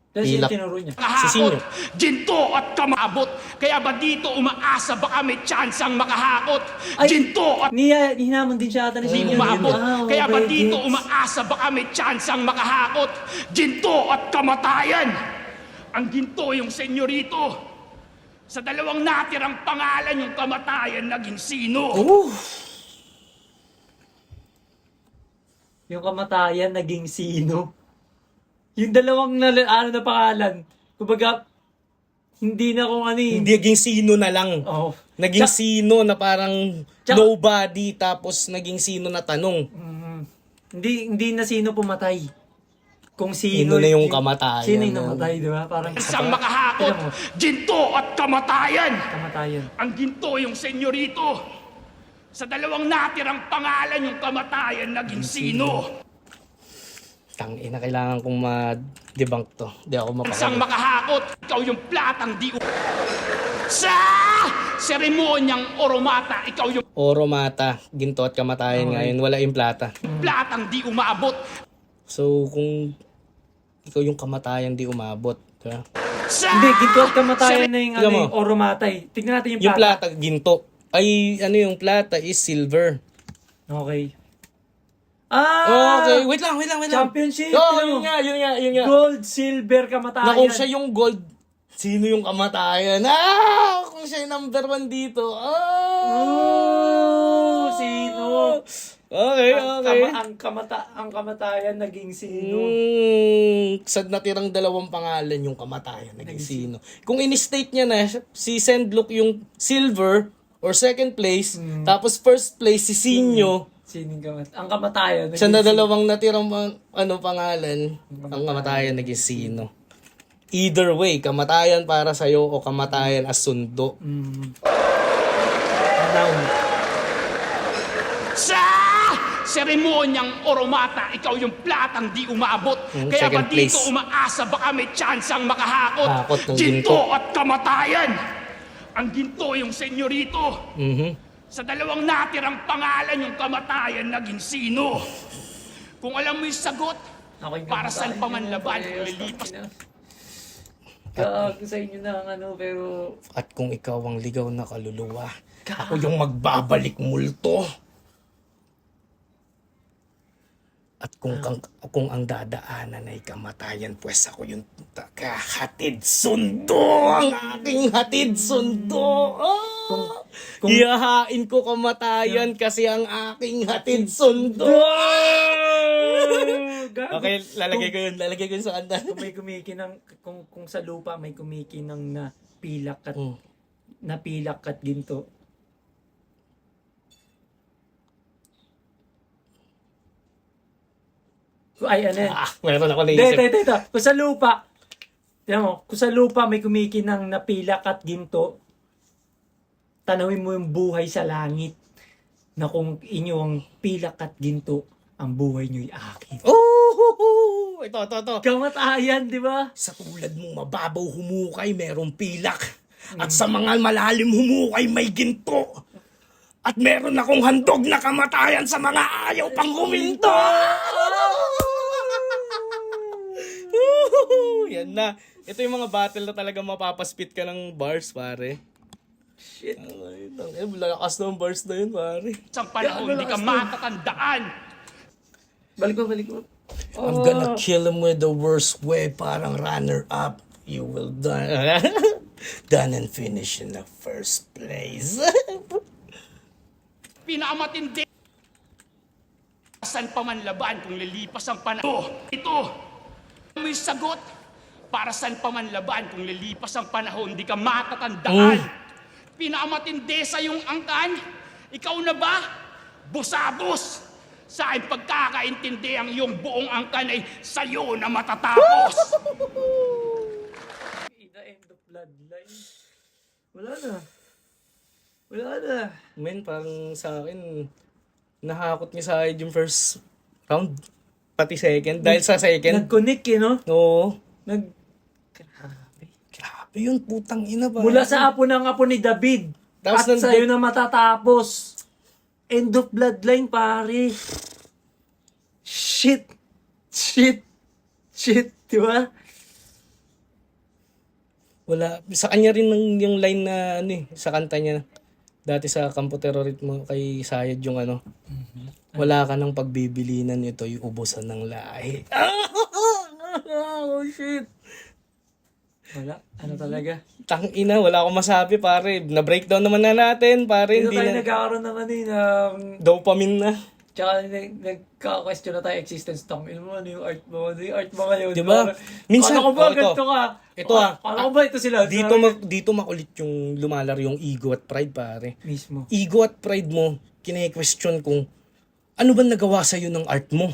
Pero sino Pilak. tinuro niya? Si Sinyo. Ginto at kamabot. Kaya ba dito umaasa baka may chance ang makahakot? Ay, Ginto at Hinamon din siya ata ni di Sinyo. umabot. Kaya ba okay, dito gets. umaasa baka may chance ang makahakot? Ginto at kamatayan. Ang ginto yung senyorito. Sa dalawang natirang pangalan yung kamatayan naging sino? Yung kamatayan naging sino? Yung dalawang na pangalan. Kumbaga, hindi na kung ano Hindi naging sino na lang. Oh. Naging sino na parang nobody tapos naging sino na tanong. Hindi na sino pumatay. Kung Sino na yung kamatayan. Sino yung namatay, di ba? Parang Isang makahakot. Tignan mo, Ginto at kamatayan. kamatayan. Ang ginto yung senyorito. Sa dalawang natirang pangalan yung kamatayan naging sino? Tangina, kailangan kong ma-debunk to. Hindi ako Isang mapakali. makahakot, ikaw yung platang di sa seremonyang oromata, ikaw yung Oromata, ginto at kamatayan ngayon. Wala yung plata. platang di umaabot. So, kung ikaw yung kamatayan di umabot. Diba? Hindi, ginto at kamatayan na yung, Tignan mo. yung oromatay. Tignan natin yung Yung plata. plata, ginto. Ay, ano yung plata is silver. Okay. Ah! Okay, wait lang. Championship, Oh, ano? yun nga. Gold, silver, kamatayan. Na kung siya yung gold, sino yung kamatayan? Kung siya yung number 1 dito. Oh, sino? Okay. Ang kamatayan naging sino? Sa natirang dalawang pangalan yung kamatayan naging sino. Kung in-state niya na si Sendlook yung silver or second place, tapos first place si Sinyo, Sino ang kamatayan? sa na dalawang natirang pangalan, ang kamatayan naging sino. Either way, kamatayan para sa'yo o kamatayan as sundo. Now, Sa seremonyang oromata, ikaw yung platang di umabot. Kaya ba second dito place. umaasa baka may tsansang makahakot? Hakot ng Ginto ginto. at kamatayan. Ang ginto yung senyorito. Sa dalawang natirang pangalan yung kamatayan naging sino. Kung alam mo yung sagot, ako'y para saan pa man laban, kamatayan. lilipas. Kaag sa inyo na ang pero... At kung ikaw ang ligaw na kaluluwa, ako yung magbabalik multo. At kung ang dadaanan ay kamatayan, pues ako yung hatid sundo. Ang aking hatid sundo. Iyahain ko kamatayan kasi ang aking hatid sundo. Okay, lalagay ko yun sa kanta. Kung may kumikinang, kung sa lupa may kumikinang na pilak at ginto. Ay, ano yan? Meron ako Dito. naisip. Kung sa lupa, tignan mo, kung sa lupa may kumikinang na pilak at ginto, tanawin mo yung buhay sa langit na kung inyo ang pilak at ginto, ang buhay nyo'y akin. Oh! Ito. Kamatayan, di ba? Sa tulad mong mababaw humukay, merong pilak. At sa mga malalim humukay, may ginto. At meron akong handog na kamatayan sa mga ayaw pang huminto. Yan na. Ito yung mga battle na talaga mapapaspit ka ng bars, pare. Shit. Lakas ng bars na yun, pare. Sa panahon, di ka matatandaan. Balik mo. I'm gonna kill him with the worst way, parang runner-up. You will done. Done and finish in the first place. Pinakamatindi. Saan pa man laban kung lilipas ang panahon? Ito, may sagot. Para saan pa man laban kung lilipas ang panahon, di ka matatandaan. Pinakamatindi sa iyong angkan, ikaw na ba? Busabos! Sa aking pagkakaintindi, ang iyong buong angkan ay sa'yo na matatapos. The end of bloodline. Wala na. Men, parang sa akin, nahakot niya sa akin yung first round. Pati second. Dahil sa second. Nag-connect no? Oo. Grabe. Grabe yun, putang ina pa. Mula sa apo ng apo ni David. Tapos at sa'yo na matatapos. End of bloodline, pare. Shit. Di ba? Wala. Sa kanya rin yung line na sa kanta niya. Dati sa Kampo Terrorismo kay Sayed yung wala ka ng pagbibilinan, ito'y ubusan ng lahi. Oh, shit. Wala. Ano talaga? Tang ina, wala akong masabi, pare. Na-breakdown naman na natin, pare. Dito Hindi tayo na. nagkakaroon ng Dopamine na. tsaka nagka-question na tayo existence tong mo, ano yung art mo ngayon. Diba? Minsan, Minsan, kala ko ba ito. ganito ka? Ito Kala ko ba ito sila? Dito makulit yung lumalaro yung ego at pride, pare. Mismo. Ego at pride mo, kine-question kung ano ba nagawa sa'yo ng art mo?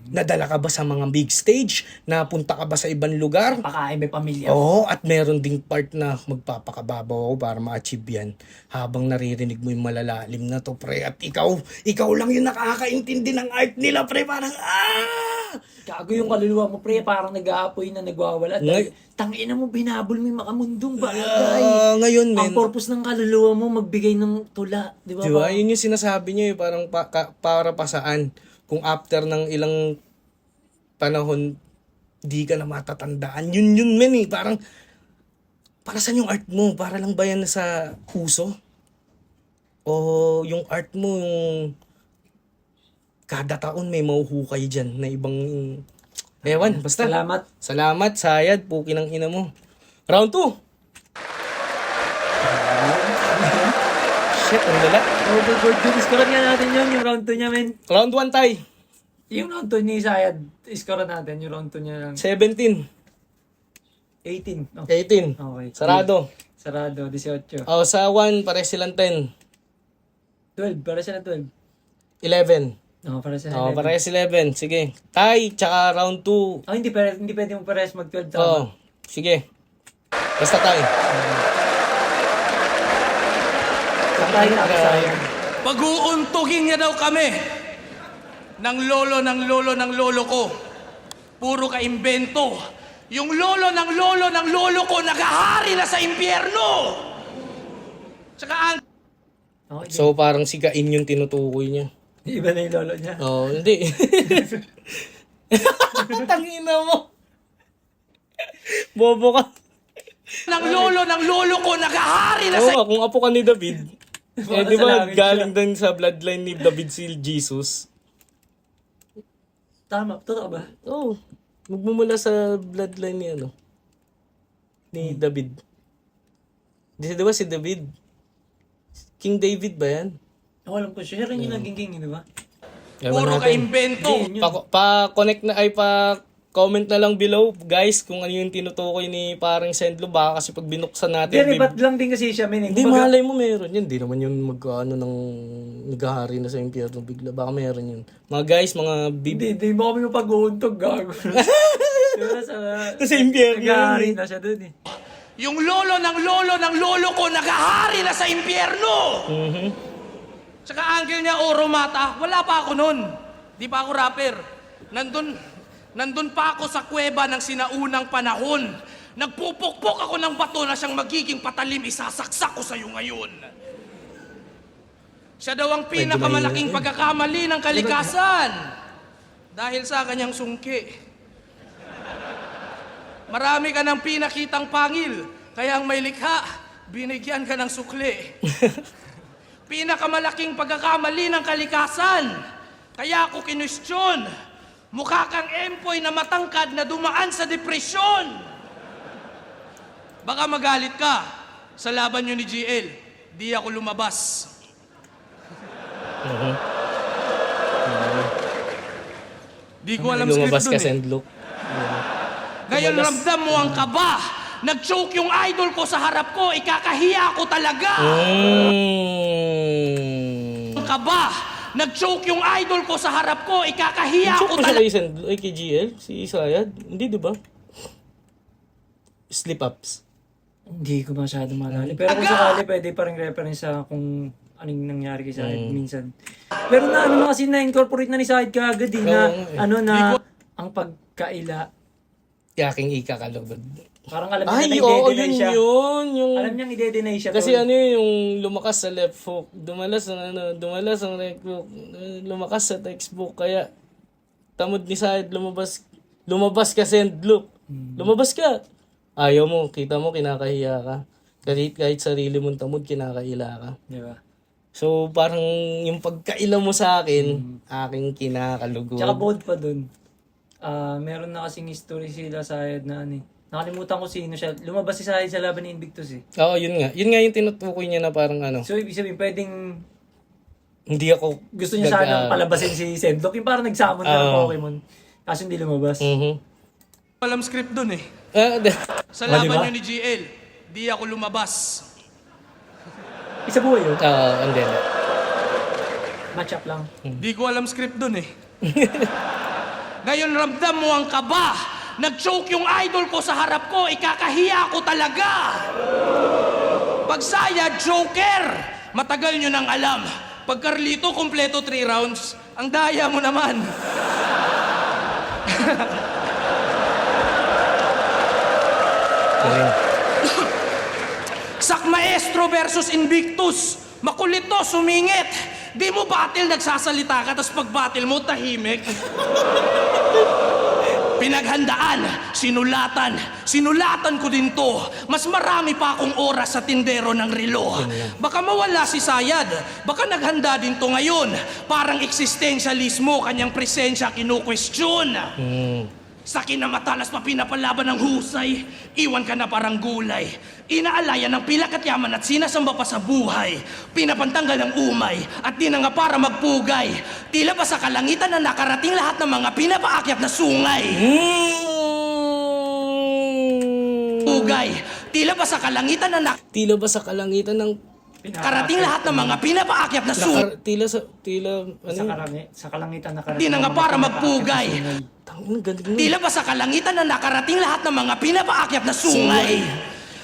Nadala ka ba sa mga big stage? Napunta ka ba sa ibang lugar? Pakain, may pamilya. Oo, at meron ding part na magpapakababaw ako para ma-achieve yan habang naririnig mo yung malalalim na to, pre. At ikaw lang yung nakakaintindi ng art nila, pre. Parang, Gago yung kaluluwa mo, pre. Parang nag-aapoy na nagwawala. Tangina mo, binabol mo yung makamundong bagay. Ngayon, Ang purpose ng kaluluwa mo, magbigay ng tula. Di ba? Diba? Yun yung sinasabi niya, parang para pa saan? Kung after ng ilang panahon, di ka na matatandaan. Yun men eh. Parang para saan yung art mo? Para lang ba yan sa uso? O yung art mo, yung kada taon may mahuhukay dyan na ibang... Ewan, basta. Salamat. Salamat, Sayad, puki ng ina mo. Round 2. Shit, ang lala. Overboard yun. Iskoran nga natin yun, yung round 2 niya, men. Round 1 tay. Yung round 2 ni Sayad, iskoran natin. Yung round 2 niya lang. 17. 18. Oh. 18. Okay. Sarado. Sarado, 18. O, sa 1, pare silang 10. 12, para siya na 12. 11. Oo, para siya na O, 11. pare 11. Sige. Tay, tsaka round 2. Oh, hindi pwede mo parehas mag-12 tama. Oo. Sige. Basta tay. Tayo na ako Sayad. Pag-uuntugin niya daw kami ng lolo ko. Puro ka-imbento. Yung lolo ko nagahari na sa impyerno. Tsaka ang... Okay, So, parang si Cain yung tinutukoy niya. iba na yung lolo niya. Oo, hindi. Tangina mo. Bobo ka. ng lolo ko nagahari na Oo sa... nga, kung apo ka ni David, Baka di ba salangin galing din sa bloodline ni David si Jesus? Tama, totoo ba? Oo. Magmumula sa bloodline ni ni David. Di ba si David? King David ba yan? Ako alam ko, siya rin yung naging king, di ba? Ewan Puro natin. ka-imbento. Hindi, yun. Pa-connect na, pa-comment na lang below, guys, kung ano yung tinutukoy ni parang Sendlo. Baka kasi pag binuksan natin, Hindi, ba't lang din kasi siya, men. hindi, malay mo meron yun. Hindi naman yun naghahari na sa impyerno bigla. Baka meron yun. Mga guys, mga Hindi mo kami mapag-uuntog, gago. Diba sa... Sa impyerno. Nag-aari na siya dun eh. Yung lolo ko nagahari na sa impyerno. Tsaka uncle niya, Oromata, wala pa ako nun. Di pa ako rapper. Nandun pa ako sa kuweba ng sinaunang panahon. Nagpupukpok ako ng bato na siyang magiging patalim, isasaksak ko sa'yo ngayon. Siya daw ang pinakamalaking pagkakamali ng kalikasan. Dahil sa kanyang sungki. Marami ka ng pinakitang pangil, kaya ang may likha, binigyan ka ng sukli. Pinakamalaking pagkakamali ng kalikasan, kaya ako kinwestiyon. Mukha kang empoy na matangkad na dumaan sa depresyon. Baka magalit ka sa laban nyo ni GL, di ako lumabas. Di ko alam lumabas script ka, dun eh. Sendlo. Ngayon ramdam mo ang kaba. Nag-choke yung idol ko sa harap ko, ikakahiya ko talaga. Ang kaba. Nag-choke yung idol ko sa harap ko, ikakahiya ko Choke mo siya talaga. kay Sendlo, kay GL? Si Sayad? Hindi, di ba? Slip-ups. Hindi ko masyado maalala. Pero kung sakali, pwede pa rin reference sa kung anong nangyari kay Sayed minsan. Pero na ano kasi na-incorporate na ni Sayed kaagad eh, na ano na ang pagkaila. Yaking ikakalugod. Parang alam niya Ay, na oo, i-deny yun siya. yun. Yung... Alam niyang i-deny siya. Kasi tol. ano yung lumakas sa left hook, dumalas ang right hook, lumakas sa textbook, kaya tamod ni Sayed lumabas ka Sendlo. Lumabas ka. Ayaw mo, kita mo, kinakahiya ka. Kahit sarili mong tamod, kinakaila ka. Di ba? So, parang yung pagkaila mo sa akin, aking kinakalugod. Tsaka bold pa dun. Meron na kasing history sila Sayed na ano eh. Nakalimutan ko sino siya. Lumabas si Sayed sa laban ni Invictus eh. Oo, yun nga. Yun nga yung tinutukoy niya na parang ano, So, ibig sabihin, pwedeng hindi ako... gusto niya sana palabasin si Sendok. Yung parang nagsamon na ng Pokemon. Kaso hindi lumabas. Walang script dun eh. Sa Mali laban ba? nyo ni GL, di ako lumabas. Isa buhay yun. and then, Match up lang. Di ko alam script dun eh. Ngayon ramdam mo ang kaba. Nag-choke yung idol ko sa harap ko, ikakahiya ko talaga. Pag Sayad, Joker, matagal nyo nang alam. Pag Carlito, kompleto 3 rounds. Ang daya mo naman. Sak Maestro versus Invictus. Makulit to, sumingit. Di mo battle, nagsasalita ka, tapos pag battle mo, tahimik. Pinaghandaan, sinulatan ko din to. Mas marami pa akong oras sa tindero ng relo. Baka mawala si Sayad, baka naghanda din to ngayon. Parang existentialismo, kanyang presensya kinu-question. Sa kinamatalas pa pinapalaban ng husay, iwan ka na parang gulay. Inaalayan ng pilak at yaman at sinasamba pa sa buhay. Pinapantanggal ng umay at di na nga para magpugay. Tila ba sa kalangitan na nakarating lahat ng mga pinapaakyat na sungay? Pugay, tila ba sa kalangitan na Tila ba sa kalangitan ng nakarating lahat ng mga pinapaakyat na sungay? Sa kalangitan nakarating. Di na nga para magpugay. Tangina, galing nun. Tila ba sa kalangitan na nakarating lahat ng mga pinapaakyat na sungay?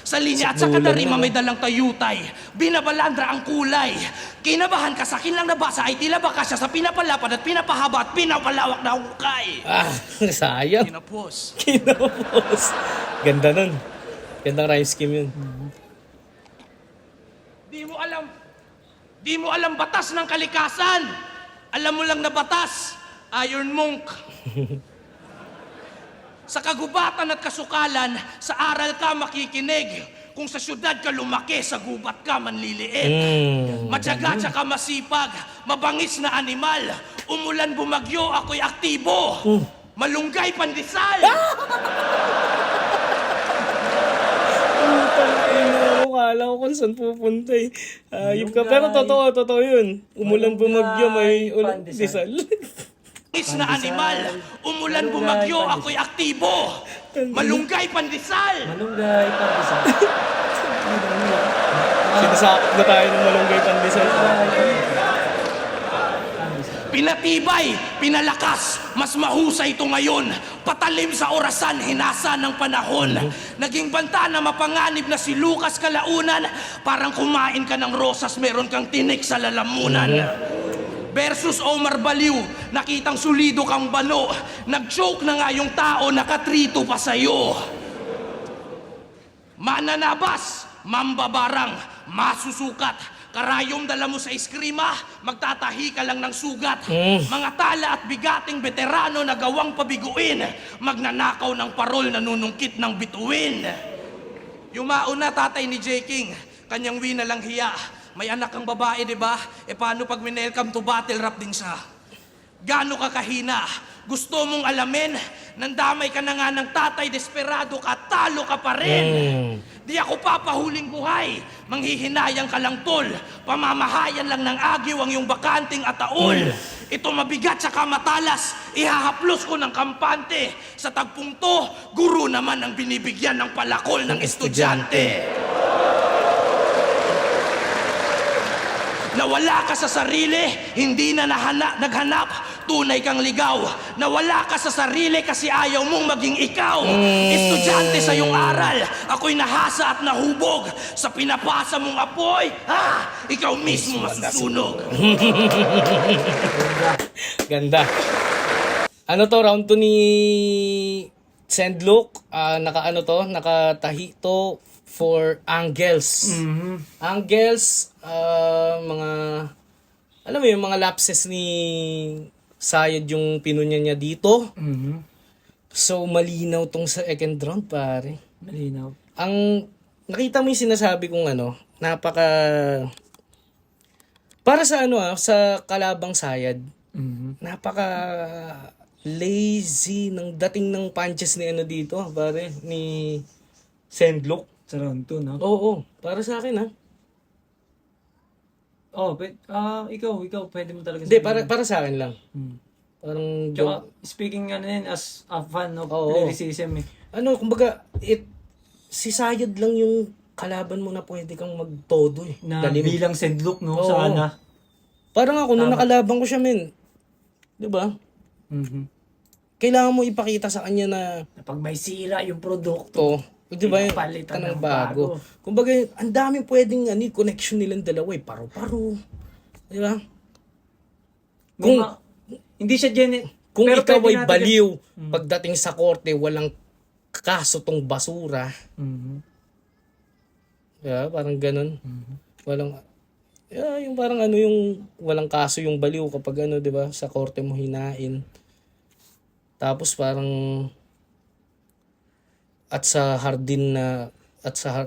Sa linya at sa kadarima may dalang tayutay, binabalandra ang kulay. Kinabahan ka sa akin lang nabasa ay tila ba kasya sa pinapalapad at pinapahaba at pinapalawak na hukay. Sayang. Kinapos. Kinapos. Ganda nun. Gandang rhyme scheme yun. Di mo alam batas ng kalikasan. Alam mo lang na batas, Iron Monk. Sa kagubatan at kasukalan, sa aral ka makikinig. Kung sa syudad ka lumaki, sa gubat ka manliliit. Matyaga tsaka masipag, mabangis na animal. Umulan bumagyo, ako'y aktibo. Malunggay pandesal. Kala ko kung saan pupunta eh. Ayop ka. Pero totoo yun. Umulan bumagyo, may pandesal. Is na animal, umulan bumagyo, ako'y aktibo. Malunggay pandesal. Malunggay, pandesal. Sinasakot na tayo ng malunggay pandesal. Pinatibay, pinalakas, mas mahusay ito ngayon. Patalim sa orasan, hinasa ng panahon. Naging banta na mapanganib na si Lucas Kalaunan. Parang kumain ka ng rosas, meron kang tinik sa lalamunan. Versus Omar Baliw, nakitang sulido kang bano. Nag-choke na nga yung tao, nakatrito pa sa'yo. Mananabas, mambabarang, masusukat. Karayom dala mo sa iskrima, magtatahi ka lang ng sugat. Mga tala at bigating veterano na gawang pabiguin. Magnanakaw ng parol, nanunungkit ng bituin. Yumaon na tatay ni J. King, kanyang wina lang hiya. May anak kang babae, di ba? E paano pag welcome to battle rap din siya? Gano ka kahina? Gusto mong alamin? Nandamay ka na nga ng tatay, desperado ka, talo ka pa rin. Di ako papahuling buhay, manghihinayang ka lang tol. Pamamahayan lang ng agiw ang iyong bakanting ataol. Ito mabigat tsaka matalas, ihahaplos ko ng kampante. Sa tagpong to, guro naman ang binibigyan ng palakol ng estudyante. Nawala ka sa sarili, hindi na naghanap, tunay kang ligaw. Nawala ka sa sarili kasi ayaw mong maging ikaw. Estudyante sa iyong aral, ako'y nahasa at nahubog. Sa pinapasa mong apoy, ikaw mismo masusunog. Ganda. Ano to, round 2 ni Sendlook. Nakatahi to for angles. Angles, mga, alam mo yung mga lapses ni Sayad yung pinunya niya dito. So, malinaw tong sa second round, pare. Malinaw. Ang, nakita mo yung sinasabi kong para sa sa kalabang Sayad, napaka lazy ng dating ng punches ni dito, pare, ni Sendlook. Sa round 2, no? Oo, para sa akin Ikaw, pwede mo talaga Hindi, sabihin. para sa akin lang. Parang Tsaka, speaking as a fan of Oo. lyricism kumbaga, si Sayad lang yung kalaban mo na pwede kang magtodo eh. na Galing. bilang Sendlook, no? Oo. Sana. Parang ako, nung Tama. nakalaban ko siya, men. Di ba? Kailangan mo ipakita sa kanya na Pag may sira yung produkto, di ba, pinapalitan ka ng ng bago. bago. Kumbaga, ang daming pwedeng connection nilang dalawa eh. Paro-paro. Di ba? Kung- hindi siya Kung pero ikaw pwede ay natin- baliw, pagdating sa korte, walang kaso tong basura. Yeah, parang ganun. Walang, yung parang yung walang kaso yung baliw kapag di ba, sa korte mo hinain. Tapos parang at sa hardin na sa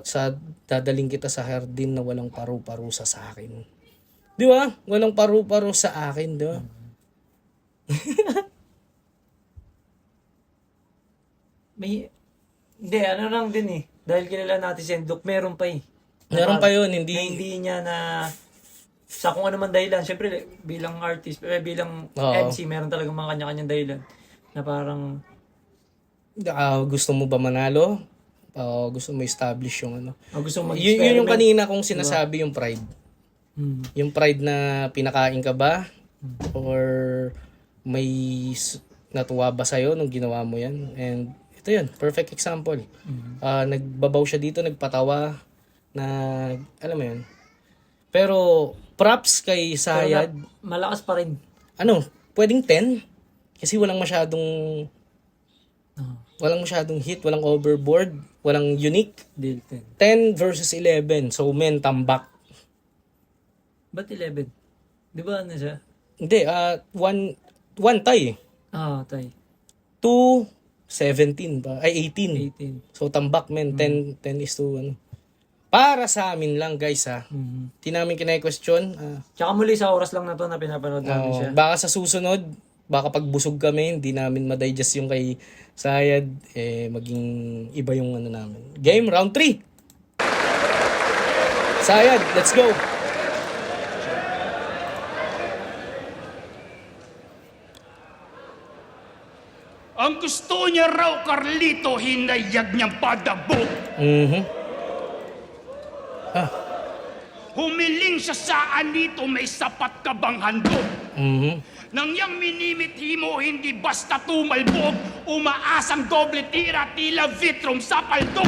dadaling kita sa hardin na walang paru-parusa sa akin. Di ba? Walang paru-parusa sa akin, di ba? Hindi, ano lang din eh. Dahil kilala natin si Endok, meron pa eh. Meron pa yun, Na hindi hindi niya na sa kung ano man dahilan. Siyempre, bilang artist, bilang Oo. MC, meron talagang mga kanya-kanyang dahilan. Na parang, gusto mo ba manalo? Gusto mo establish yung ano? gusto mo Yun yung mag-experiment. kanina kong sinasabi, yung pride. Hmm. Yung pride na pinakain ka ba? Or may natuwa ba sa'yo nung ginawa mo yan? And ito yun, perfect example. Nagbabaw siya dito, nagpatawa, na alam mo yun. Pero props kay Pero Sayad. malakas pa rin. Pwedeng 10? Kasi walang masyadong hit, walang overboard, walang unique. Deal 10. 10 versus 11. So men, tambak. Ba't 11? Di ba ano siya? Hindi, one tie. Tay. 2, 17 ba? Ay, 18. 18. So tambak men, 10 is to ano. Para sa amin lang guys ha. Di namin kinay-question. Tsaka muli sa oras lang na to na pinapanood namin siya. Baka sa susunod, baka pag busog kami, hindi namin ma-digest yung kay Sayad, maging iba yung ano namin. Game, round 3. Sayad, let's go. Ang gusto niya raw, Carlito, hinayag niyang padabog. Humiling siya sa anito, may sapat ka bang handog? Nang yang minimithi mo, hindi basta tumalbog, umaasang doble tira, tila vitrum sa paldo.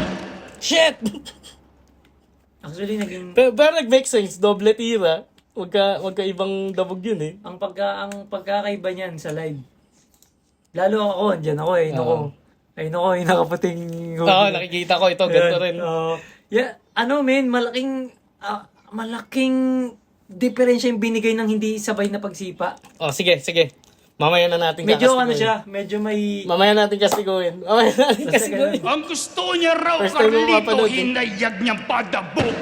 Shit! Actually, naging... Pero nag-make sense, doble tira. Wag ka ibang dabog yun eh. ang pagkakaiba niyan sa live. Lalo ako, andyan ako eh. Ayun ako, yung nakaputing... Oo, nakikita ko ito, ganito rin. Malaking diferensya yung binigay ng hindi sabay na pagsipa. Sige. Mamaya na natin Medyo kakastiguin. medyo may... Mamaya natin kastiguin. Ang gusto niya raw, First time mo Carlito, mapanood eh. hinayag niyang padabog.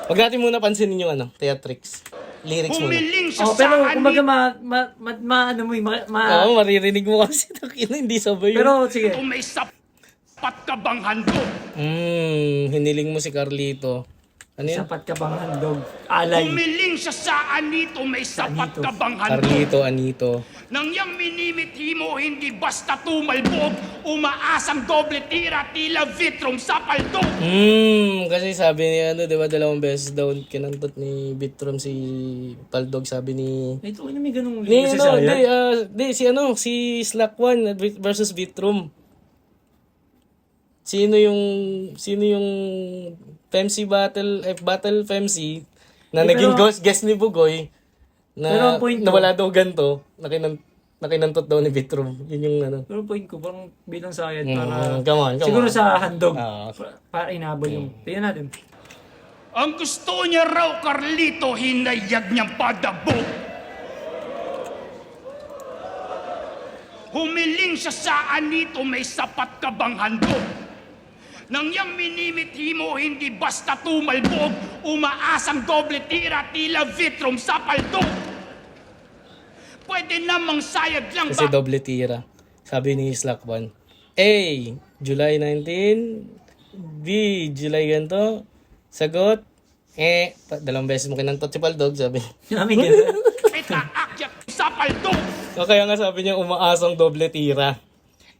Huwag natin muna pansinin yung theatrics. Lyrics muna. Humiling siya pero sa kumbaga anito, ano mo Oo, maririnig mo kasi hindi sabay yun. pero sige. may sapat ka bang handog? Hiniling mo si Carlito. Ano yun? Sapat ka bang handog? Alay. Humiling siya sa anito, may sapat Anito. ka bang handog? Carlito, Anito. Nang yang minimithi mo, hindi basta tumalbog, umaasang doble tira, tila vitrum sa paldo. Kasi sabi ni diba, 2 beses daw kinantot ni Bitrom si Paldog, sabi ni... Ito, may ganung Ni, si Sayad. si Slack One versus Bitrom. Sino yung Femsi battle Femsi na naging guest ni Bugoy Pero na ang point ko- nawala daw ganto, nakinantot daw ni Bitrom. Yun yung Pero point ko, parang bilang Sayad come on. siguro sa handog. Ah. Para inabol yung... Tingnan natin. Ang gusto niya raw, Carlito, hinayag niyang padabog. Humiling siya sa anito, may sapat ka bang handog? Nang yang minimithi mo, hindi basta tumalbog, umaasang doble tira, tila vitrum sa paldo. Pwede namang sayad lang Kasi ba? doble tira. Sabi ni Slack One. A. July 19. B. July ganito. Sagot. 2 beses mo kinantot si Paldog, sabi. Namin ganun. Itaakyat sa paldo. O kaya nga sabi niya umaasang doble tira.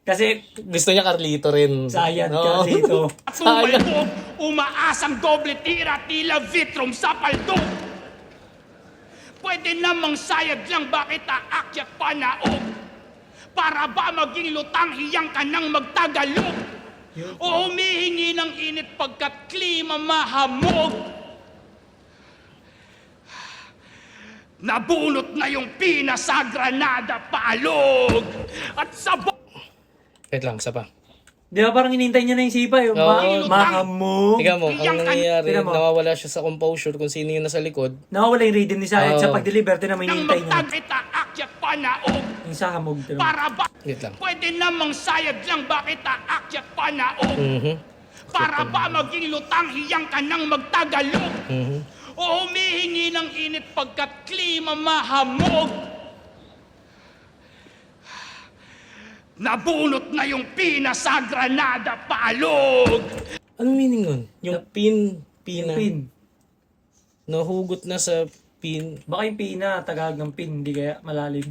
Kasi Gusto niya Carlito rin. Sayad Oo. ka dito. Tumalbog, umaasang doble tira, tila vitrum sa paldo. Pwede namang sayad lang, bakit aakyat panaog? Para ba maging lutang hiyang ka nang magtagalog? O humihingi ng init pagkat klima mahamog? Nabunot na yung pina sa Granada paalog. At sa Wait lang, isa pa. Di ba parang inintay niya na yung sipa, yung Oo. mahamog. Tingnan mo, ang nangyayari, Tingnan mo. nawawala siya sa composure kung sino yung nasa likod. Nawawala yung rhythm ni Sayad Oo. sa pag-deliver, din naman nang inintay niya. magtag aakyat panaog? Yung sa hamog. Para ba Wait lang. pwede namang sayad lang, bakit aakyat panaog? Para ba maging lutang hiyang ka nang magtagalog? O humihingi ng init pagkat klima mahamog? Nabunot na yung pina sa granada paalog. Anong meaning nun? Yung pina. Pin. Nahugot na sa pin. Baka yung pina, Tagalog ng pin, hindi kaya malalim.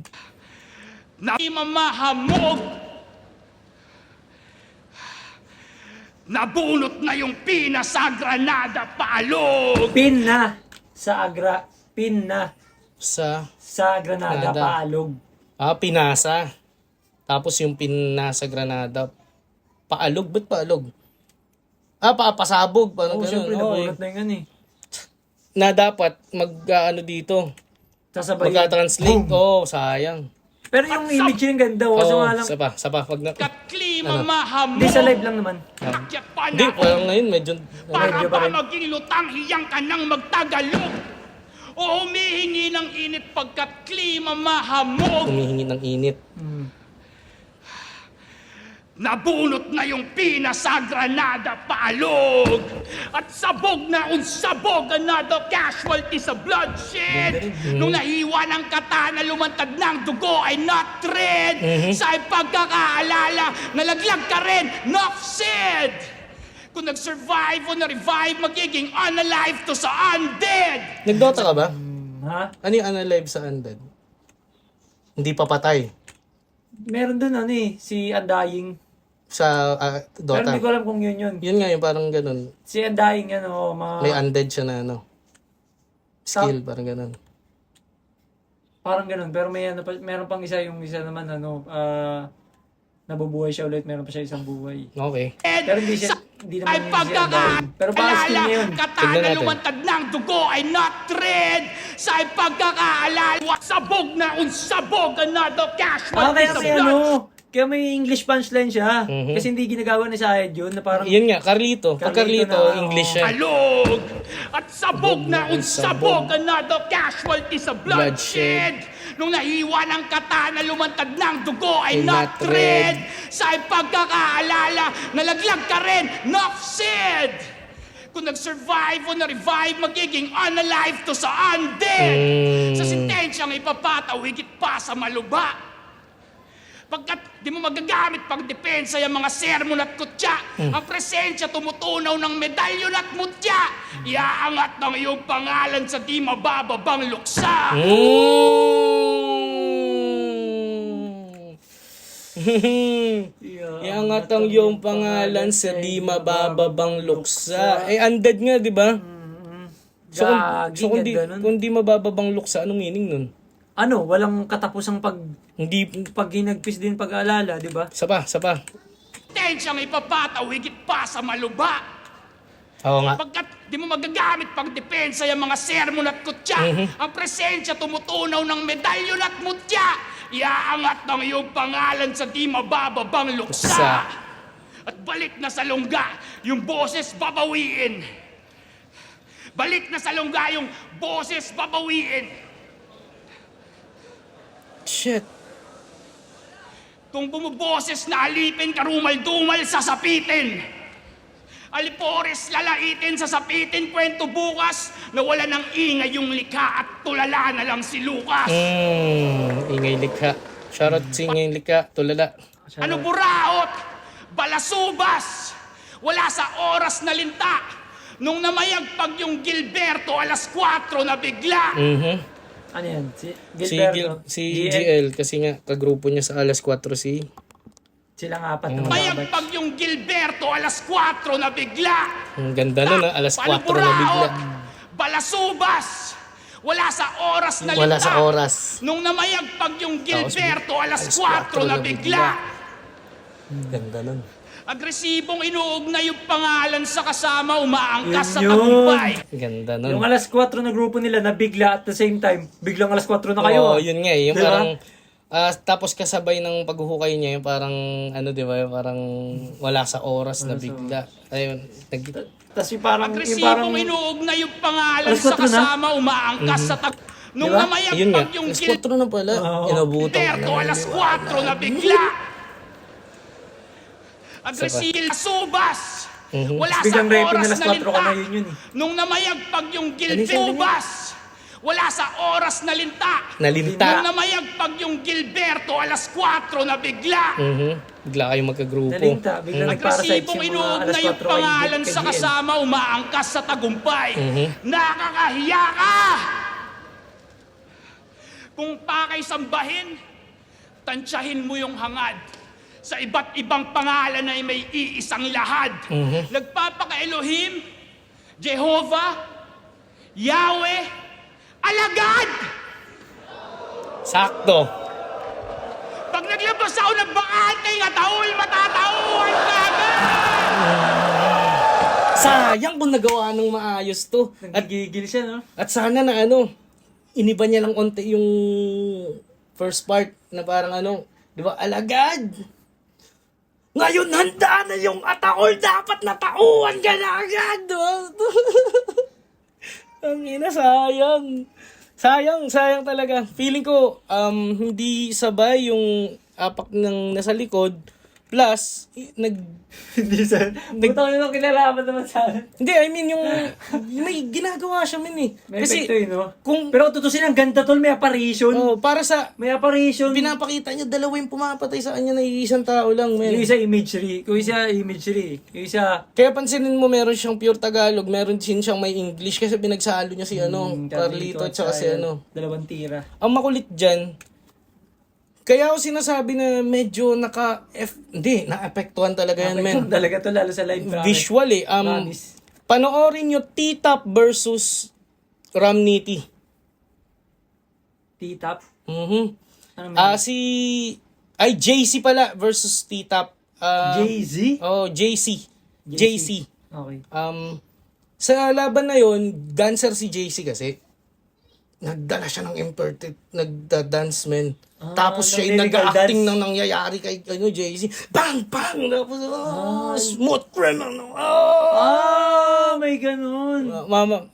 Na mahamog. Nabunot na yung pina sa granada paalog. Pin na sa agra. Pin na Sa, sa Granada, Granada. paalog. pinasa. Tapos yung pinasa Granada. Paalog? Ba't paalog? Pasabog. Parang Oo, ganun. syempre, Oo, nabunot na yung ano eh. na dapat ano dito. Sasabay. Magka-translate. Oo, sayang. Pero yung image yung ganda, kaso Oo, nga lang. sa pa. Pag na, Kat klima Ano? mahamog. Hindi sa live lang naman. Akyat hindi, panaog. parang ngayon medyo, Para Medyo pa ba rin. maging lutang hiyang ka nang magtagalog? O humihingi ng init pagkat klima mahamog? humihingi ng init. Nabunot na yung pina sa granada paalog. At sabog na unsabog, another casualty sa bloodshed. Nung nahiwa ng katana, lumantad ng dugo ay not red. Sa pagkakaalala, nalaglag ka rin, enough said. Kung nag-survive o na-revive, magiging unalive to sa undead. Nagdota ka ba? Ha? Ano yung unalive sa undead? Hindi pa patay. Meron dun ano eh, si Undying. Sa Pero Dota. hindi ko alam kung yun yun. Yun nga yung parang ganun. Si Undying ano, mga... May undead siya na ano. Skill, parang ganun. Parang ganun, pero may ano pa, meron pang isa, yung isa naman ano, nabubuhay siya ulit, meron pa siya isang buhay. Okay. Pero hindi siya, hindi naman Ay yun si pagkakaalala, Undying. Pero baka skill niya yun. Tignan katana natin. lumantad ng dugo ay not red. Sa pagkakaalala, sabog na unsabog, another casualty Kaya sa may blood. kaya may English punchline siya. Kasi hindi ginagawa ni Sayed yun, na parang... Yun nga, Carlito. Pag Carlito Carlito, na, English siya. Alog at sabog na unsabog. unsabog, another casualty sa bloodshed. Nung nahiwa ng katana, lumantad ng dugo ay not red. Sa pagkakaalala, nalaglag ka rin, enough said. Kung nag-survive o na-revive, magiging unalive to sa undead. Sa sentensyang ipapataw, higit pa sa maluba. Pagkat di mo magagamit pang depensa yung mga sermon at kutya, ang presensya tumutunaw ng medalyon at mutya. Iaangat ng iyong pangalan sa di mabababang luksa. Iangat ang iyong pangalan sa di mabababang luksa. Undead nga, di ba? So, kung di, ganun. kung di mabababang luksa, anong meaning nun? Ano, walang katapusang Hindi, pag ginagpis din pag-aalala, di ba? sapa. Tensyang ipapataw, higit pa sa maluba. Oo nga. Pagkat di mo magagamit pang depensa yung mga sermon at kutya, ang presensya tumutunaw ng medalyon at mutya. Iaangat ng iyong pangalan sa di mabababang luksa. Luksa. At balik na sa lungga, yung boses babawiin. Balik na sa lungga, yung boses babawiin. Shit. Kung bumuboses na alipin, karumal-dumal, sasapitin. Alipores, lalaitin, sasapitin, kwento bukas, na wala ng ingay yung likha at tulala na lang si Lucas. Ingay likha. Shoutout si Ingay likha. Tulala. Ano buraot? Balasubas! Wala sa oras na linta. Nung namayagpag yung Gilberto, alas 4 na bigla. Ano yan? Si Si, Gilberto? si GL, kasi nga, kagrupo niya sa alas 4 si... Silang apat na magbabatch. Mayagpag yung Gilberto, alas 4 na bigla. Ang ganda nun, alas 4 na bigla. Paniburaot! Balasubas! Wala sa oras na linta. Wala sa oras. Nung namayagpag yung Gilberto, alas 4 na bigla. Ganda nun. Agresibong inuugnay yung pangalan sa kasama, umaangkas sa Yun yun. tagumpay. Ganda Yung nun. alas 4 na grupo nila na bigla at the same time, biglang alas 4 na kayo. Oo, ah. yun nga eh. Yung Diba? parang... tapos kasabay ng paghuhukay niya, yung parang... Ano, di ba? Yung parang wala sa oras na bigla. Ayun. Tapos yung parang... Agresibong inuugnay yung pangalan Alas sa 4 na? kasama, umaangkas sa Nung Diba? Ayun nga, namayagpag yung alas 4 na pala. Inabutan ka Gilberto, na. alas 4 na bigla. Agresibil na subas. Wala sa Biglang raping oras alas na 4 ka linta. na yun eh. Nung namayagpag yung Ano yung Gilbubas, wala sa oras na linta. Nung Nalinta. namayagpag yung Gilberto, alas 4 na bigla. Bigla kayong magka-grupo. Nalinta, biglang nagparasite Agresibong yung mga inuog alas na 4 yung pangalan kay sa GL. kasama, umaangkas sa tagumpay. Nakakahiya ka! Kung pakay sambahin, tansyahin mo yung hangad. Sa iba't ibang pangalan ay may iisang lahad. Nagpapaka-Elohim, Jehovah, Yahweh, Alagad! Sakto. Pag naglabas ako ng bakante nga taol, matatauhan ka agad! Sayang kung nagawa ng maayos to. Nagigigil siya, no? At sana na iniba niya lang onti yung first part na parang di ba, alagad. Ngayon handa na yung ataol, dapat natauhan ka na agad. Ang ina, sayang. Sayang talaga. Feeling ko, hindi sabay yung apak ng nasa likod. Plus, Hindi sa... Buta ko yung kinalaman naman sa akin. Hindi, I mean yung may ginagawa siya eh. May Kasi epekto yun, no? kung Pero tutusin ang ganda tol, may apparition. para sa May apparition. pinapakita niya, dalawa yung pumapatay sa kanya na isang tao lang, men. Yung isa imagery. Yung isa... Kaya pansinin mo, meron siyang pure Tagalog, meron din siyang may English kasi pinagsalo niya si Carlito at saka si Dalawang tira. Ang makulit dyan, kaya ako sinasabi na medyo naapektuhan talaga yan, men. Talaga to, lalo sa live traffic. Visual Promise. Panoorin nyo T-Top versus Ramniti. T-top. Ano JC pala versus T-Top. Jay-Z? JC. JC. Okay. Sa laban na yon, dancer si JC kasi. Nagdala siya ng imperted, nagda-dance, man. Tapos siya yung lyrical nag-acting dance. ng nangyayari kay JC. Bang! Bang! Tapos, smooth criminal. May ganun. Mama,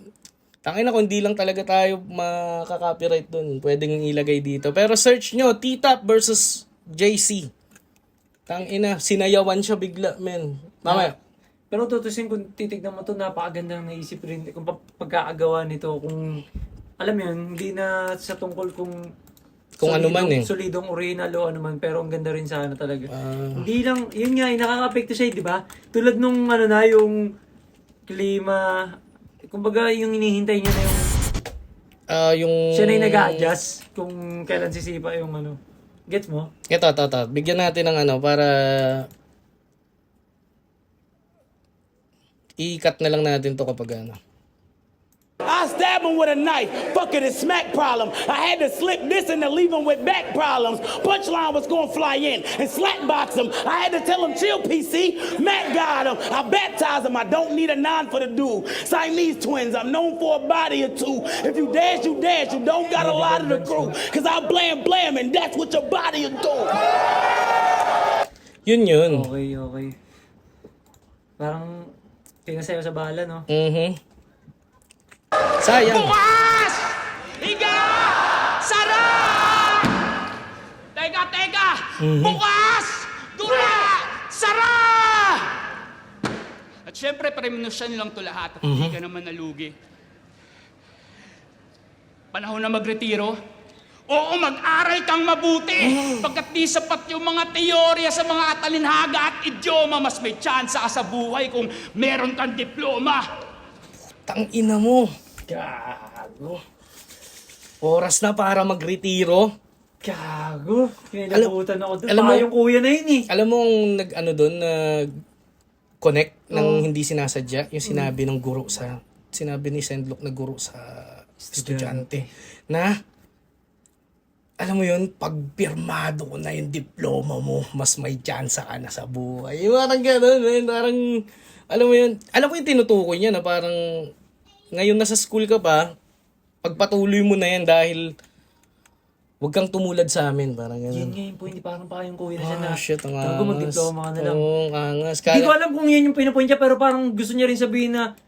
tangina kung di lang talaga tayo makaka-copyright dun. Pwedeng ilagay dito. Pero search nyo, T-Top versus JC. Tangina, sinayawan siya bigla, men. Mamaya. Pero tutusin kung titignan mo to, napakagandang naisip rin kung pagkakagawa nito, kung alam mo yun, hindi na sa tungkol kung ano man solidong original o ano man, pero ang ganda rin sana talaga. Hindi lang, yun nga, nakaka-apekto siya, di ba? Tulad nung yung klima, kumbaga yung hinihintay niya na yung... siya na yung nag-a-adjust kung kailan sisipa yung Gets mo? Ito. Bigyan natin ng para... I-cut na lang natin to kapag I stabbed him with a knife, fucking his smack problem. I had to slip this and to leave him with back problems. Punchline was gonna fly in and slap box him. I had to tell him, chill, PC. Matt got him. I baptized him. I don't need a nine for the dude. Siamese twins. I'm known for a body or two. If you dance, you dance. You don't got a lot of the crew. Cause I blam, and that's what your body will do. Yun. Okay. Parang pinasayo sa bala, no? Sayang. Bukas! Higa! Sara! Teka! Bukas! Dura! Sara! At syempre, premonition lang to lahat at hindi ka naman nalugi. Panahon na magretiro. Oo, mag-aral kang mabuti. Pagkat di sapat yung mga teorya sa mga atalinhaga at idioma, mas may tsansa ka sa buhay kung meron kang diploma. Tangina mo. Gago. Oras na para magretiro. Gago. Kinilabutan ako doon. alam mo- Baka yung kuya na yun eh. Alam mo ang nag-connect ng hindi sinasadya, yung sinabi ng guro sinabi ni Sendlock na guro sa estudyante na alam mo yun, pag pirmado ko na yung diploma mo, mas may tsansa ka na sa buhay. Yung parang gano'n, man. Parang, alam mo yung tinutukoy niya na parang, ngayon nasa school ka pa, pagpatuloy mo na yan dahil huwag kang tumulad sa amin. Parang Yun gano'n. nga yung point, parang pa yung kuya na siya na. Shit, ang Gago, magdiploma ka na lang. Oo, angas. Hindi ko alam kung yan yung pinupoint niya, pero parang gusto niya rin sabihin na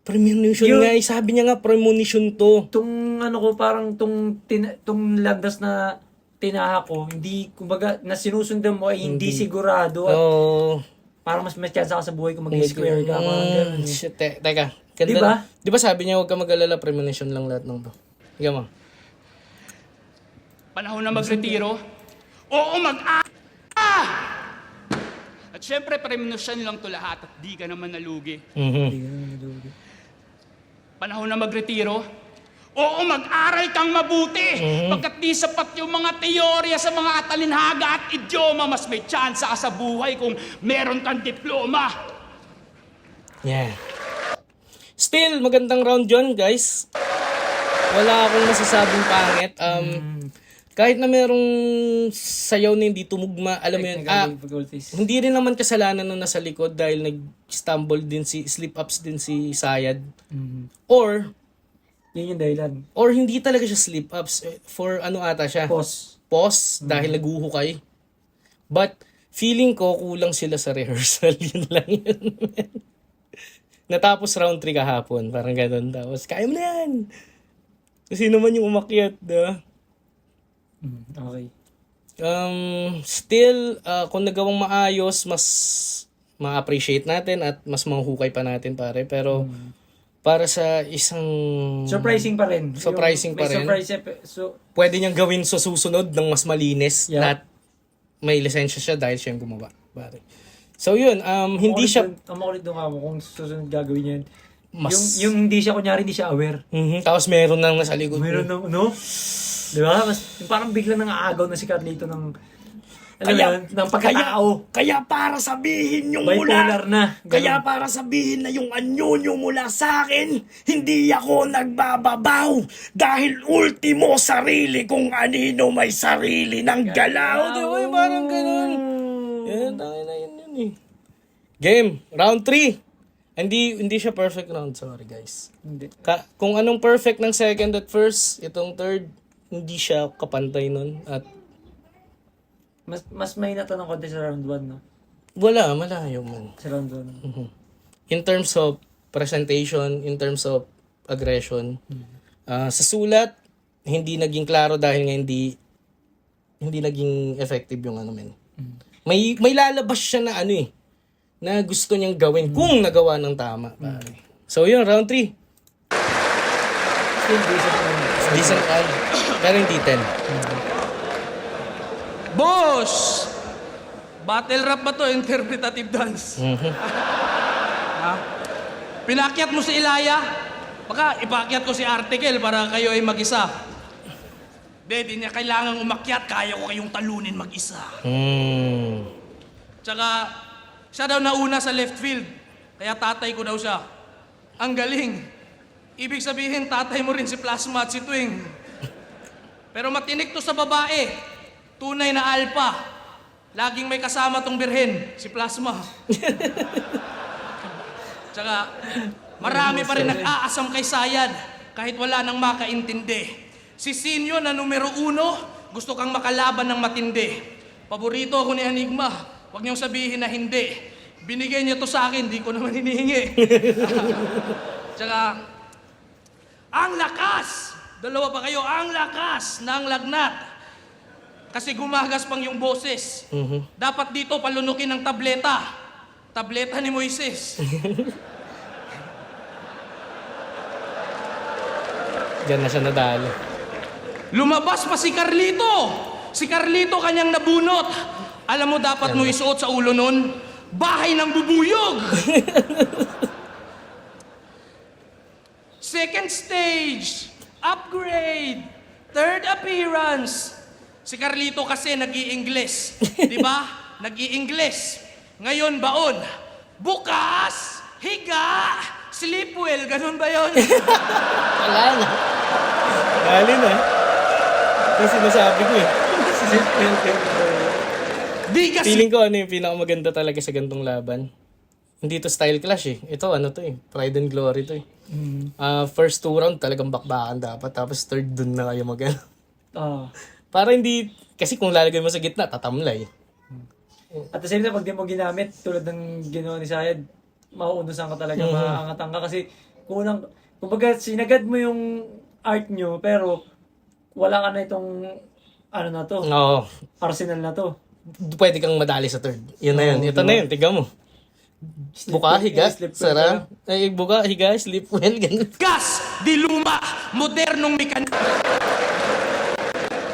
Premonition Yung- nga, sabi niya nga premonition to. Tong ano ko, parang tong landas na tinaha ko, hindi, kumbaga, na sinusundan mo ay hindi sigurado at Oh, parang mas may chance ka sa buhay kung maging square ka. Parang ganun. shit, teka. Ganda, Diba? Di ba sabi niya huwag ka mag-alala, premonition lang lahat ng to. Higa mo. Panahon na magretiro? Oo, At syempre, premonition lang to lahat at di ka naman nalugi. Panahon na magretiro? Oo, mag-aral kang mabuti. Pagkat di sapat yung mga teorya sa mga atalinhaga at idioma, mas may tsansa ka sa buhay kung meron kang diploma. Yeah. Still, magandang round yun, guys. Wala akong masasabing pangit. Kahit na merong sayaw na hindi tumugma, alam mo yun, Technical difficulties. hindi rin naman kasalanan nung nasa likod dahil nag-stumble din slip-ups din si Sayad. Or Yun yung dahilan. hindi talaga siya slip-ups. For ano ata siya? Pause dahil naguhukay. But, feeling ko kulang sila sa rehearsal. Yun lang yun. Natapos round 3 kahapon. Parang ganun. Tapos, kaya mo na yan. Kasi naman yung umakyat. Diba? Okay. Still, kung nagawang maayos, mas ma-appreciate natin at mas mahuhukay pa natin, pare. Pero, para sa isang... Surprising pa rin. Surprising pa rin. So, Pwede niyang gawin sa susunod ng mas malinis. Yeah. At may lisensya siya dahil siya yung gumawa. Pare. So yun, hindi siya... Ang makulit doon ka mo kung susunod gagawin niya yun. Mas- Yung hindi siya, kunyari, hindi siya aware. Tapos meron nang nasa likod. Meron ng, no? Di ba? Yung parang bigla nang aagaw na si Carlito ng, ng pagkatao. Kaya para sabihin yung Bipolar na. Ganun. Kaya para sabihin na yung anyo nyo mula sa akin, hindi ako nagbababaw dahil ultimo sarili kung anino may sarili ng galaw. Di ba? Parang ganun. Yan, tangin na yun eh. Game, round 3. Hindi siya perfect round, sorry guys. Hindi. Kung anong perfect ng second at first, itong third, hindi siya kapantay nun. At Mas may natanong konti sa round 1, no? wala, malayo man. Sa round 1. In terms of presentation, in terms of aggression, sa sulat, hindi naging klaro dahil nga hindi naging effective yung ano men. May lalabas siya na ano eh, na gusto niyang gawin kung nagawa ng tama. Pare. So yun, round 3. Still decent round. Decent round, pero hindi 10. Boss! Battle rap ba to? Interpretative dance. Ha? Pinakyat mo si Ilaya? Baka ipakyat ko si Article para kayo ay mag-isa. Di niya kailangang umakyat. Kaya ko kayong talunin mag-isa. Tsaka, siya daw nauna sa left field. Kaya tatay ko daw siya. Ang galing. Ibig sabihin, tatay mo rin si Plasma at si Twing. Pero matinik to sa babae. Tunay na alpha. Laging may kasama tong birhen, si Plasma. Tsaka, marami pa rin nag-aasam kay Sayad kahit wala nang makaintindi. Si Sinyo na numero 1, gusto kang makalaban ng matindi. Paborito ako ni Enigma. Huwag niyong sabihin na hindi. Binigay niya to sa akin, di ko naman hinihingi. Tsaka, ang lakas! Dalawa pa kayo, ang lakas ng lagnat. Kasi gumagas pang yung boses. Dapat dito palunukin ng tableta. Tableta ni Moises. Diyan na siya nadalo. Lumabas pa si Carlito. Si Carlito kanyang nabunot. Alam mo dapat mo isuot sa ulo nun? Bahay ng bubuyog! Second stage. Upgrade. Third appearance. Si Carlito kasi nag-i-Ingles. Di ba? Nag-i-Ingles. Ngayon baon. Bukas, higa, sleep well. Ganun ba yun? Wala na. Dali na. Ito yung sinasabi ko eh. Di kasi Feeling ko ano yung pinakamaganda talaga sa gantong laban. Hindi to style clash eh. Ito ano to eh. Pride and glory to eh. First 2 round talagang bakbakan dapat. Tapos third dun na kayo mag Para hindi, kasi kung lalagay mo sa gitna, tatamlay. At the same time, pag di mo ginamit, tulad ng ginawa ni Sayad, mauunusan ka talaga, maangatang ka. Kasi kulang, kumbaga sinagad mo yung art nyo, pero wala ka na itong, ano na to, Oo. arsenal na to. Pwede kang madali sa third. Yun na yun. Oo, Ito na yun. Tiga mo. Buka, higa, Slip well, sara. Ay, buka, higa, sleep well, ganun. Gas, di luma, modernong mekanismo.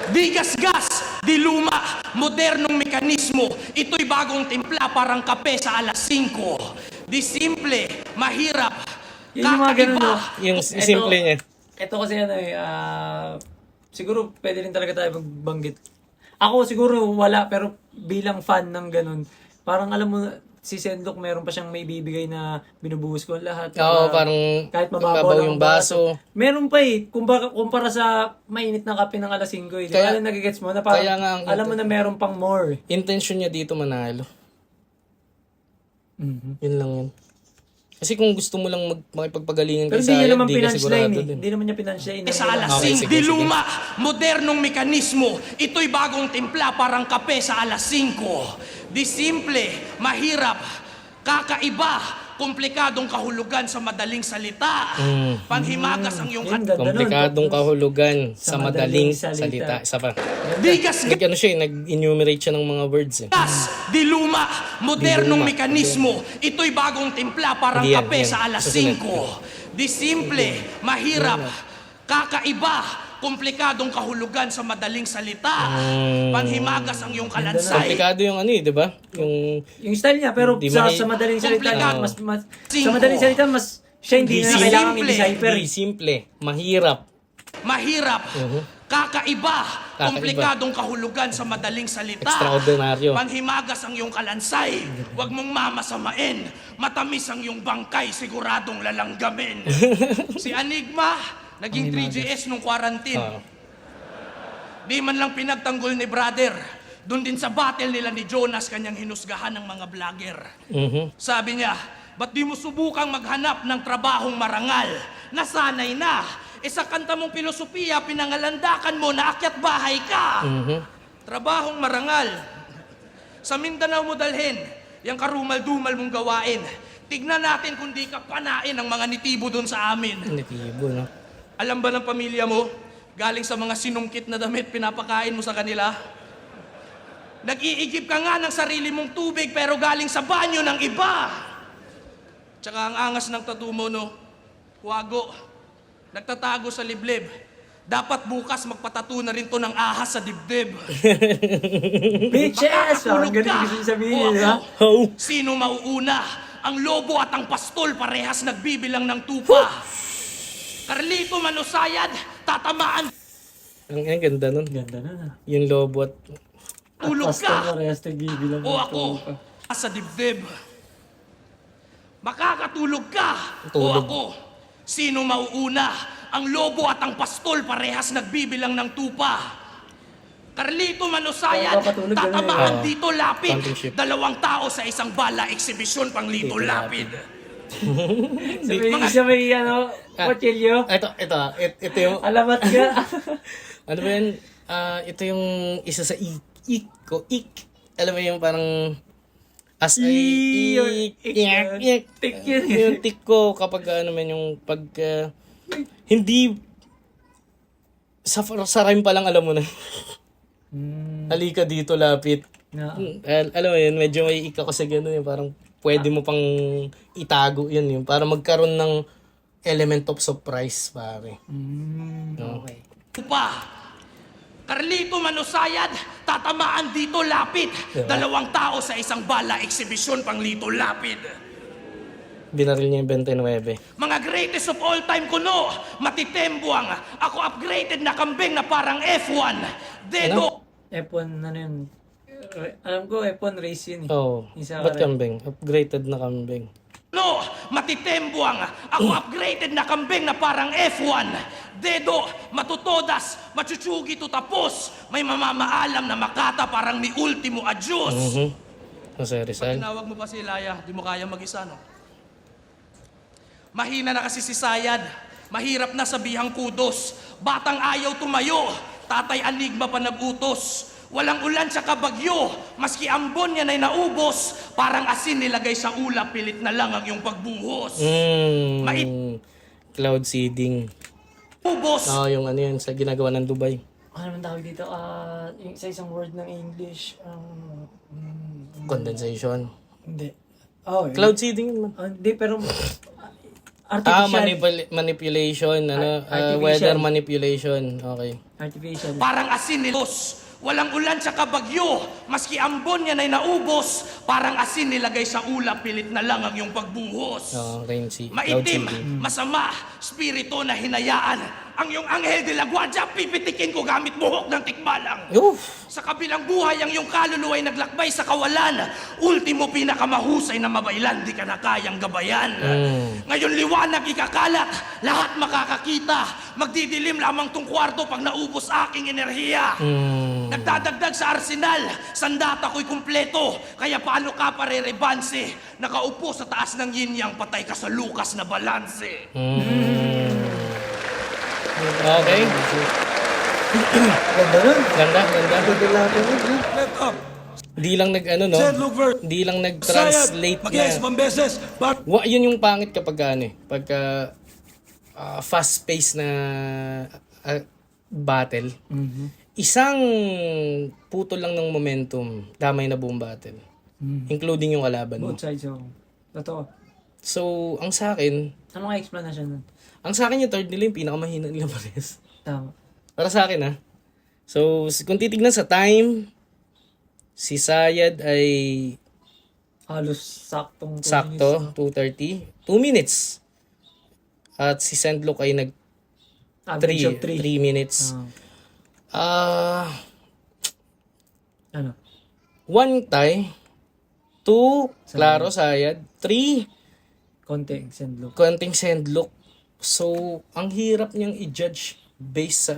Di gas, di luma, modernong mekanismo. Ito'y bagong timpla, parang kape sa alas 5. Di simple, mahirap, Yun yung mga ganun, no? Yung simple niya. Ito kasi ano eh, siguro pwede rin talaga tayo magbanggit. Ako siguro wala, pero bilang fan ng ganun, parang alam mo, si Senlok meron pa siyang may bibigay na binubuhos ko lahat. Oo, parang kahit mababaw mababaw yung yung baso. Meron pa eh, kumpara sa mainit na kape ng alas 5 eh. Kaya- Kaya nagigets mo na parang, kaya nga ang- alam mo na meron pang more. Intention niya dito manalo. Mhm. Yun lang yun. Kasi kung gusto mo lang makipagpagalingan Pero kay hindi niya Sayad, naman di ka pinunchline sigurado eh. din. Hindi naman niya pinunchline. sa alas Okay, 5. sige, Di sige. luma, modernong mekanismo. Ito'y bagong timpla, parang kape sa alas 5. Di simple, mahirap, kakaiba, komplikadong kahulugan sa madaling salita. Panghimagas ang iyong Komplikadong kahulugan sa madaling salita. Isa pa. Digas Ano siya, nag-enumerate siya ng mga words eh. gas, di luma, modernong Di luma. mekanismo. Ito'y bagong timpla, parang Hindi yan, kape yan. sa alas Susunod. 5. Di simple, mahirap, kakaiba, komplikadong kahulugan sa madaling salita. Panghimagas ang iyong kalansay. Komplikado yung ano eh, di ba? Yung style niya, pero Di sa mahi- madaling salita, Komplikado. sa madaling salita, mas siya hindi na Simple. kailangan i-decipher. Di simple, mahirap. Mahirap, kakaiba, Kakaiba. komplikadong kahulugan sa madaling salita. Extraordinaryo. Panghimagas ang iyong kalansay. Huwag mong mamasamain. Matamis ang iyong bangkay, siguradong lalanggamin. Si Enigma, naging 3GS nung quarantine. Oo. Di man lang pinagtanggol ni brother. Doon din sa battle nila ni Jonas, kanyang hinusgahan ng mga vlogger. Sabi niya, ba't di mo subukang maghanap ng trabahong marangal? Nasanay na. Sa kanta mong filosofiya, pinangalandakan mo na akyat bahay ka. Trabahong marangal. Sa Mindanao mo dalhin, yung karumal-dumal mong gawain. Tignan natin kung di ka panain ang mga nitibo doon sa amin. Nitibo, no? Alam ba ng pamilya mo, galing sa mga sinungkit na damit, pinapakain mo sa kanila? Nag-iigib ka nga ng sarili mong tubig, pero galing sa banyo ng iba. Tsaka ang angas ng tattoo mo, no? Huwago. Nagtatago sa liblib. Dapat bukas magpatato na rin to ng ahas sa dibdib. Bitches! Parang Makakatulog ganun ka. gusto niya sabihin, O di ba? ako? Oh. Sino mauuna? Ang lobo at ang pastol parehas nagbibilang ng tupa. Carlito Manusayad, tatamaan Ang ganda nun. Ganda na. Yung lobo at tulog Pastor ka. parehas nagbibilang. O ako, sa dibdib. Makakatulog ka. O Tulog. ako, sino mauuna? Ang lobo at ang pastol parehas nagbibilang ng tupa. Carlito Manusayad, Papatulog ka na tatamaan eh. dito lapid. Camping ship. 2 tao sa isang bala, eksibisyon pang lito lapid. Sa may ano, kutsilyo. Ito yung, Alamat ka. ano ba yan? Ito yung isa sa ik. Alam mo yung parang as I Tik yun. yung tik ko kapag ano man yung pag hindi sa rhyme pa lang alam mo na. Halika dito, lapit. Na. Alam mo yun, medyo may ika ko sa gano'n yung parang pwede mo pang itago yun yung para magkaroon ng element of surprise, pare. Okay. Pa. Carlito Manusayad, tatamaan dito lapid. 2 tao sa isang bala, eksibisyon pang lito lapid. Binaril niya yung 29. Mga greatest of all time kuno, matitembuang. Ako upgraded na kambing na parang F1. Dedo. F1 ano yun? Alam ko F1 race yun eh. Oh, Isa ba't ka rin. kambing? Upgraded na kambing. No, matitembuang. Ako upgraded na kambing na parang F1. Dedo, matutodas, machuchugi to tapos. May mamamaalam na makata parang ni Ultimo Adios. Jose Rizal. Tinawag mo pa si Laya, di mo kaya mag-isa, no? Mahina na kasi si Sayad. Mahirap na sabihang kudos. Batang ayaw tumayo. Tatay Enigma pa nag-utos. Walang ulan sa kabagyo. Maski ambon yan ay naubos. Parang asin nilagay sa ulap, pilit na lang ang iyong pagbuhos. cloud seeding. ubos. Yung ano yan, sa ginagawa ng Dubai. Ano naman tawag dito? Sa isang word ng English, Condensation. hindi. Oh, Cloud seeding yun man. hindi, pero artificial. Manipulation, Artificial. weather manipulation. Okay. Artificial. Parang asin nilos. Walang ulan sa kabagyo. Maski ambon yan ay naubos. Parang asin nilagay sa ulap, pilit na lang ang iyong pagbuhos. Rain sea. Cloud Maitim, seeding. masama, spirito na hinayaan. Ang iyong anghel de la guardia, pipitikin ko gamit buhok ng tikbalang. Oof! Sa kabilang buhay, ang iyong kaluluwa ay naglakbay sa kawalan. Ultimo, pinakamahusay na mabaylan, di ka na kayang gabayan. Ngayon liwanag ikakalat, lahat makakakita. Magdidilim lamang tong kwarto pag naubos aking enerhiya. Nagdadagdag sa arsenal, sandata ko'y kumpleto. Kaya paano ka parerebanse? Nakaupo sa taas ng yin-yang, patay ka sa lukas na balanse. Okay. Ganda nun. Ganda. Ganda natin yun. Di lang Di lang nag-translate na. beses. Yun yung pangit kapag pagka fast-paced na battle. Isang putol lang ng momentum, damay na buong battle. Including yung kalaban mo. Both sides, oh. Totoo. So, ang sa akin, Ano nga explanation nun? yung third nila yung pinakamahina nila pares. Tama. Para sa akin So, kung titignan sa time, si Sayad ay Halos saktong 2 minutes, sakto, no? 2:30. 2 minutes. At si Sendlock ay nag Average of 3 3. minutes. Ano? 1 tie, 2 Claro Sayad, 3 Konti, send look. konting Sendlock. So, ang hirap niyang i-judge based sa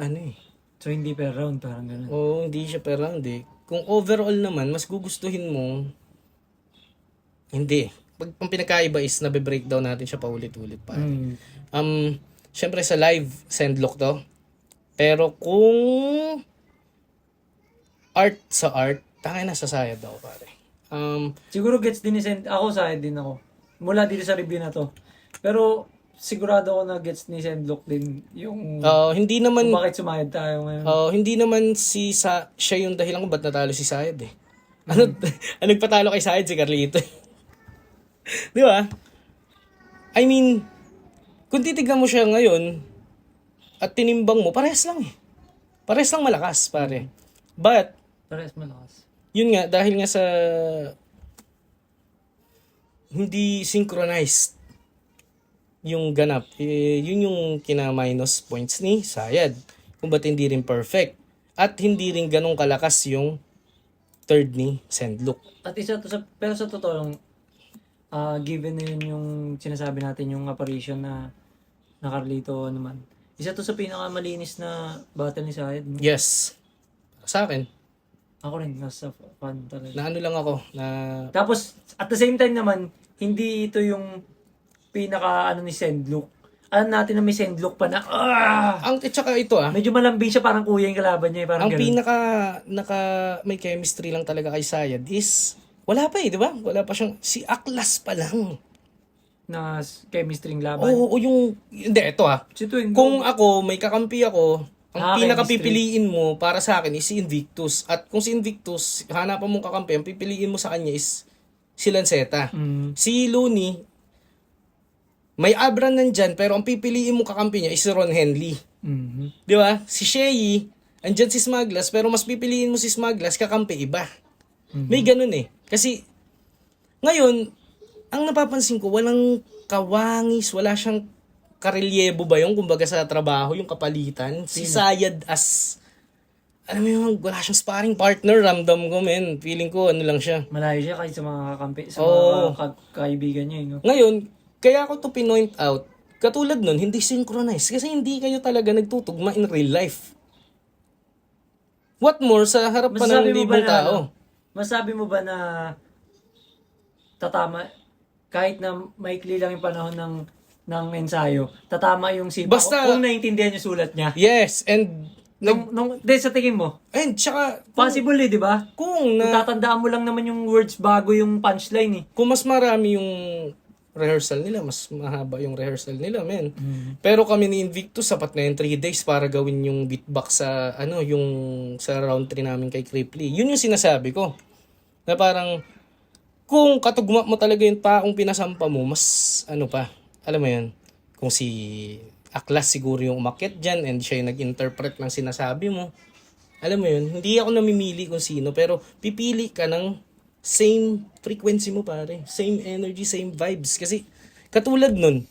So, hindi per round, parang ganun. hindi siya per round Kung overall naman, mas gugustuhin mo, hindi. Pag ang pinakaiba is nabe-breakdown natin siya paulit-ulit pa. Syempre sa live, Sendlock to. Pero kung art sa art, tangay na sa Sayad ako pare. Siguro gets din ni Send. Ako, side din ako. Mula dito sa review na to. Pero, sigurado ako na gets ni Sendlock din yung hindi naman kung bakit sumayad tayo ngayon. hindi naman siya yung dahilan kung ba't natalo si Sayad Ano nagpatalo kay Sayad si Carlito. Di ba? I mean, kung titignan mo siya ngayon at tinimbang mo, parehas lang Parehas lang malakas, pare. But, Parehas malakas. yun nga, dahil nga sa hindi synchronized yung ganap, yun yung kina-minus points ni Sayad. Kung ba't hindi rin perfect. At hindi rin ganong kalakas yung third ni Sendlock. At isa to pero sa totoo lang, given na yun yung sinasabi natin yung apparition na Carlito naman. Isa to sa pinakamalinis na battle ni Sayad. No? Yes. Sa akin, Ako rin, nasa fun talaga. na lang ako, na Tapos, at the same time naman, hindi ito yung pinaka ni Sendlock. Alam natin na may Sendlock pa na, tsaka ito medyo malambing siya, parang kuya yung kalaban niya. Parang ang ganun. may chemistry lang talaga kay Sayad is, wala pa di ba? Wala pa siyang, si Aklas pa lang. Na chemistry ng laban. Oo, hindi, ito Si Twin, Kung ako, may kakampi ako, ang chemistry. pinakapipiliin mo para sa akin is si Invictus. At kung si Invictus, hanapan mong kakampi, ang pipiliin mo sa kanya is si Lanceta. Si Looney, may Abram nandyan, pero ang pipiliin mong kakampi niya is si Ron Henley. Di ba? Si Shea, andyan si Smaglas, pero mas pipiliin mo si Smaglas, kakampi iba. May ganun Kasi, ngayon, ang napapansin ko, walang kawangis, wala siyang karelyebo ba yung kumbaga sa trabaho, yung kapalitan. Si Sayad alam mo yung wala siyang sparring partner, ramdam ko men. Feeling ko lang siya. malayo siya kahit sa mga kakampi, sa Oo. mga kaibigan niya. No? Ngayon, kaya ako to pinoint out, katulad nun, hindi synchronized. Kasi hindi kayo talaga nagtutugma in real life. What more, sa harap pa ng libong tao. Masabi mo ba na tatama, kahit na maikli lang yung panahon ng ensayo, tatama yung sipa Basta- kung naiintindihan yung sulat niya? Yes, and Sa tingin mo, tsaka, possible di ba? kung Kung tatandaan mo lang naman yung words bago yung punchline kung mas marami yung rehearsal nila. Mas mahaba yung rehearsal nila, men. Pero kami ni Invictus, sapat na yung 3 days para gawin yung beatbox sa, yung sa round 3 namin kay Cripply. Yun yung sinasabi ko. Na parang, kung katugma mo talaga yung taong pinasampa mo, mas, alam mo yun, kung si Aklas siguro yung umakyat dyan and siya yung nag-interpret ng sinasabi mo. Alam mo yun, hindi ako namimili kung sino, pero pipili ka ng same frequency mo, pare. Same energy, same vibes. Kasi katulad nun,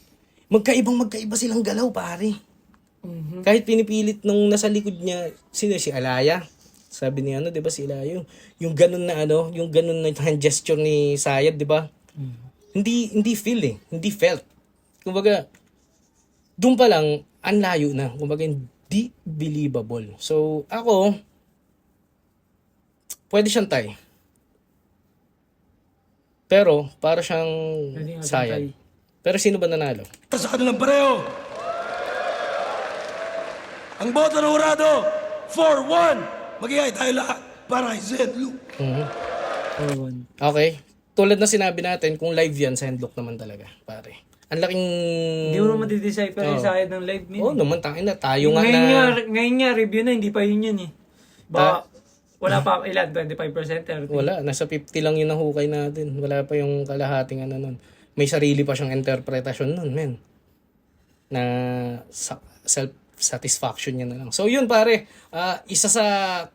magkaiba silang galaw, pare. Kahit pinipilit nung nasa likod niya, sino si Alaya? Sabi ni di ba si Alaya? Yung ganun na yung ganun na hand gesture ni Sayad, di ba? Hindi feel hindi felt. Kumbaga, doon pa lang, ang layo na. Kumbaga, hindi believable. So, ako, pwede siyang tie. Pero, para siyang Pwede nga sayad. tie. Pero sino ba nanalo? Sa kanilang pareho. Ang boto ng Urado, 4-1. Mag-iay tayo lahat para kay Zed Luke. Okay. Tulad na sinabi natin, kung live yan, sendlock naman talaga, pare. Ang laking... Hindi mo naman di-decipher yung sayad ng live min. naman, tangin na. Tayo nga na... Ngayon nga, review na, hindi pa yun eh. Wala pa, ilan? 25%? 30%? Wala, nasa 50 lang yung nahukay natin. Wala pa yung kalahating nun. May sarili pa siyang interpretasyon nun, men. Na self-satisfaction niya na lang. So yun pare, isa sa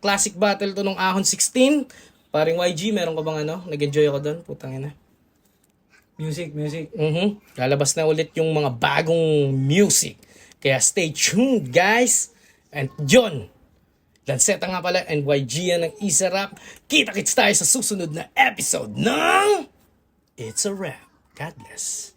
classic battle to nung Ahon 16. Paring YG, meron ka bang nag-enjoy ako doon? Putang ina. Music. Lalabas na ulit yung mga bagong music. Kaya stay tuned, guys. And John, Lanceta nga pala, and YG yan ng Isa Rap. Kita-kits tayo sa susunod na episode ng It's a Rap. God bless.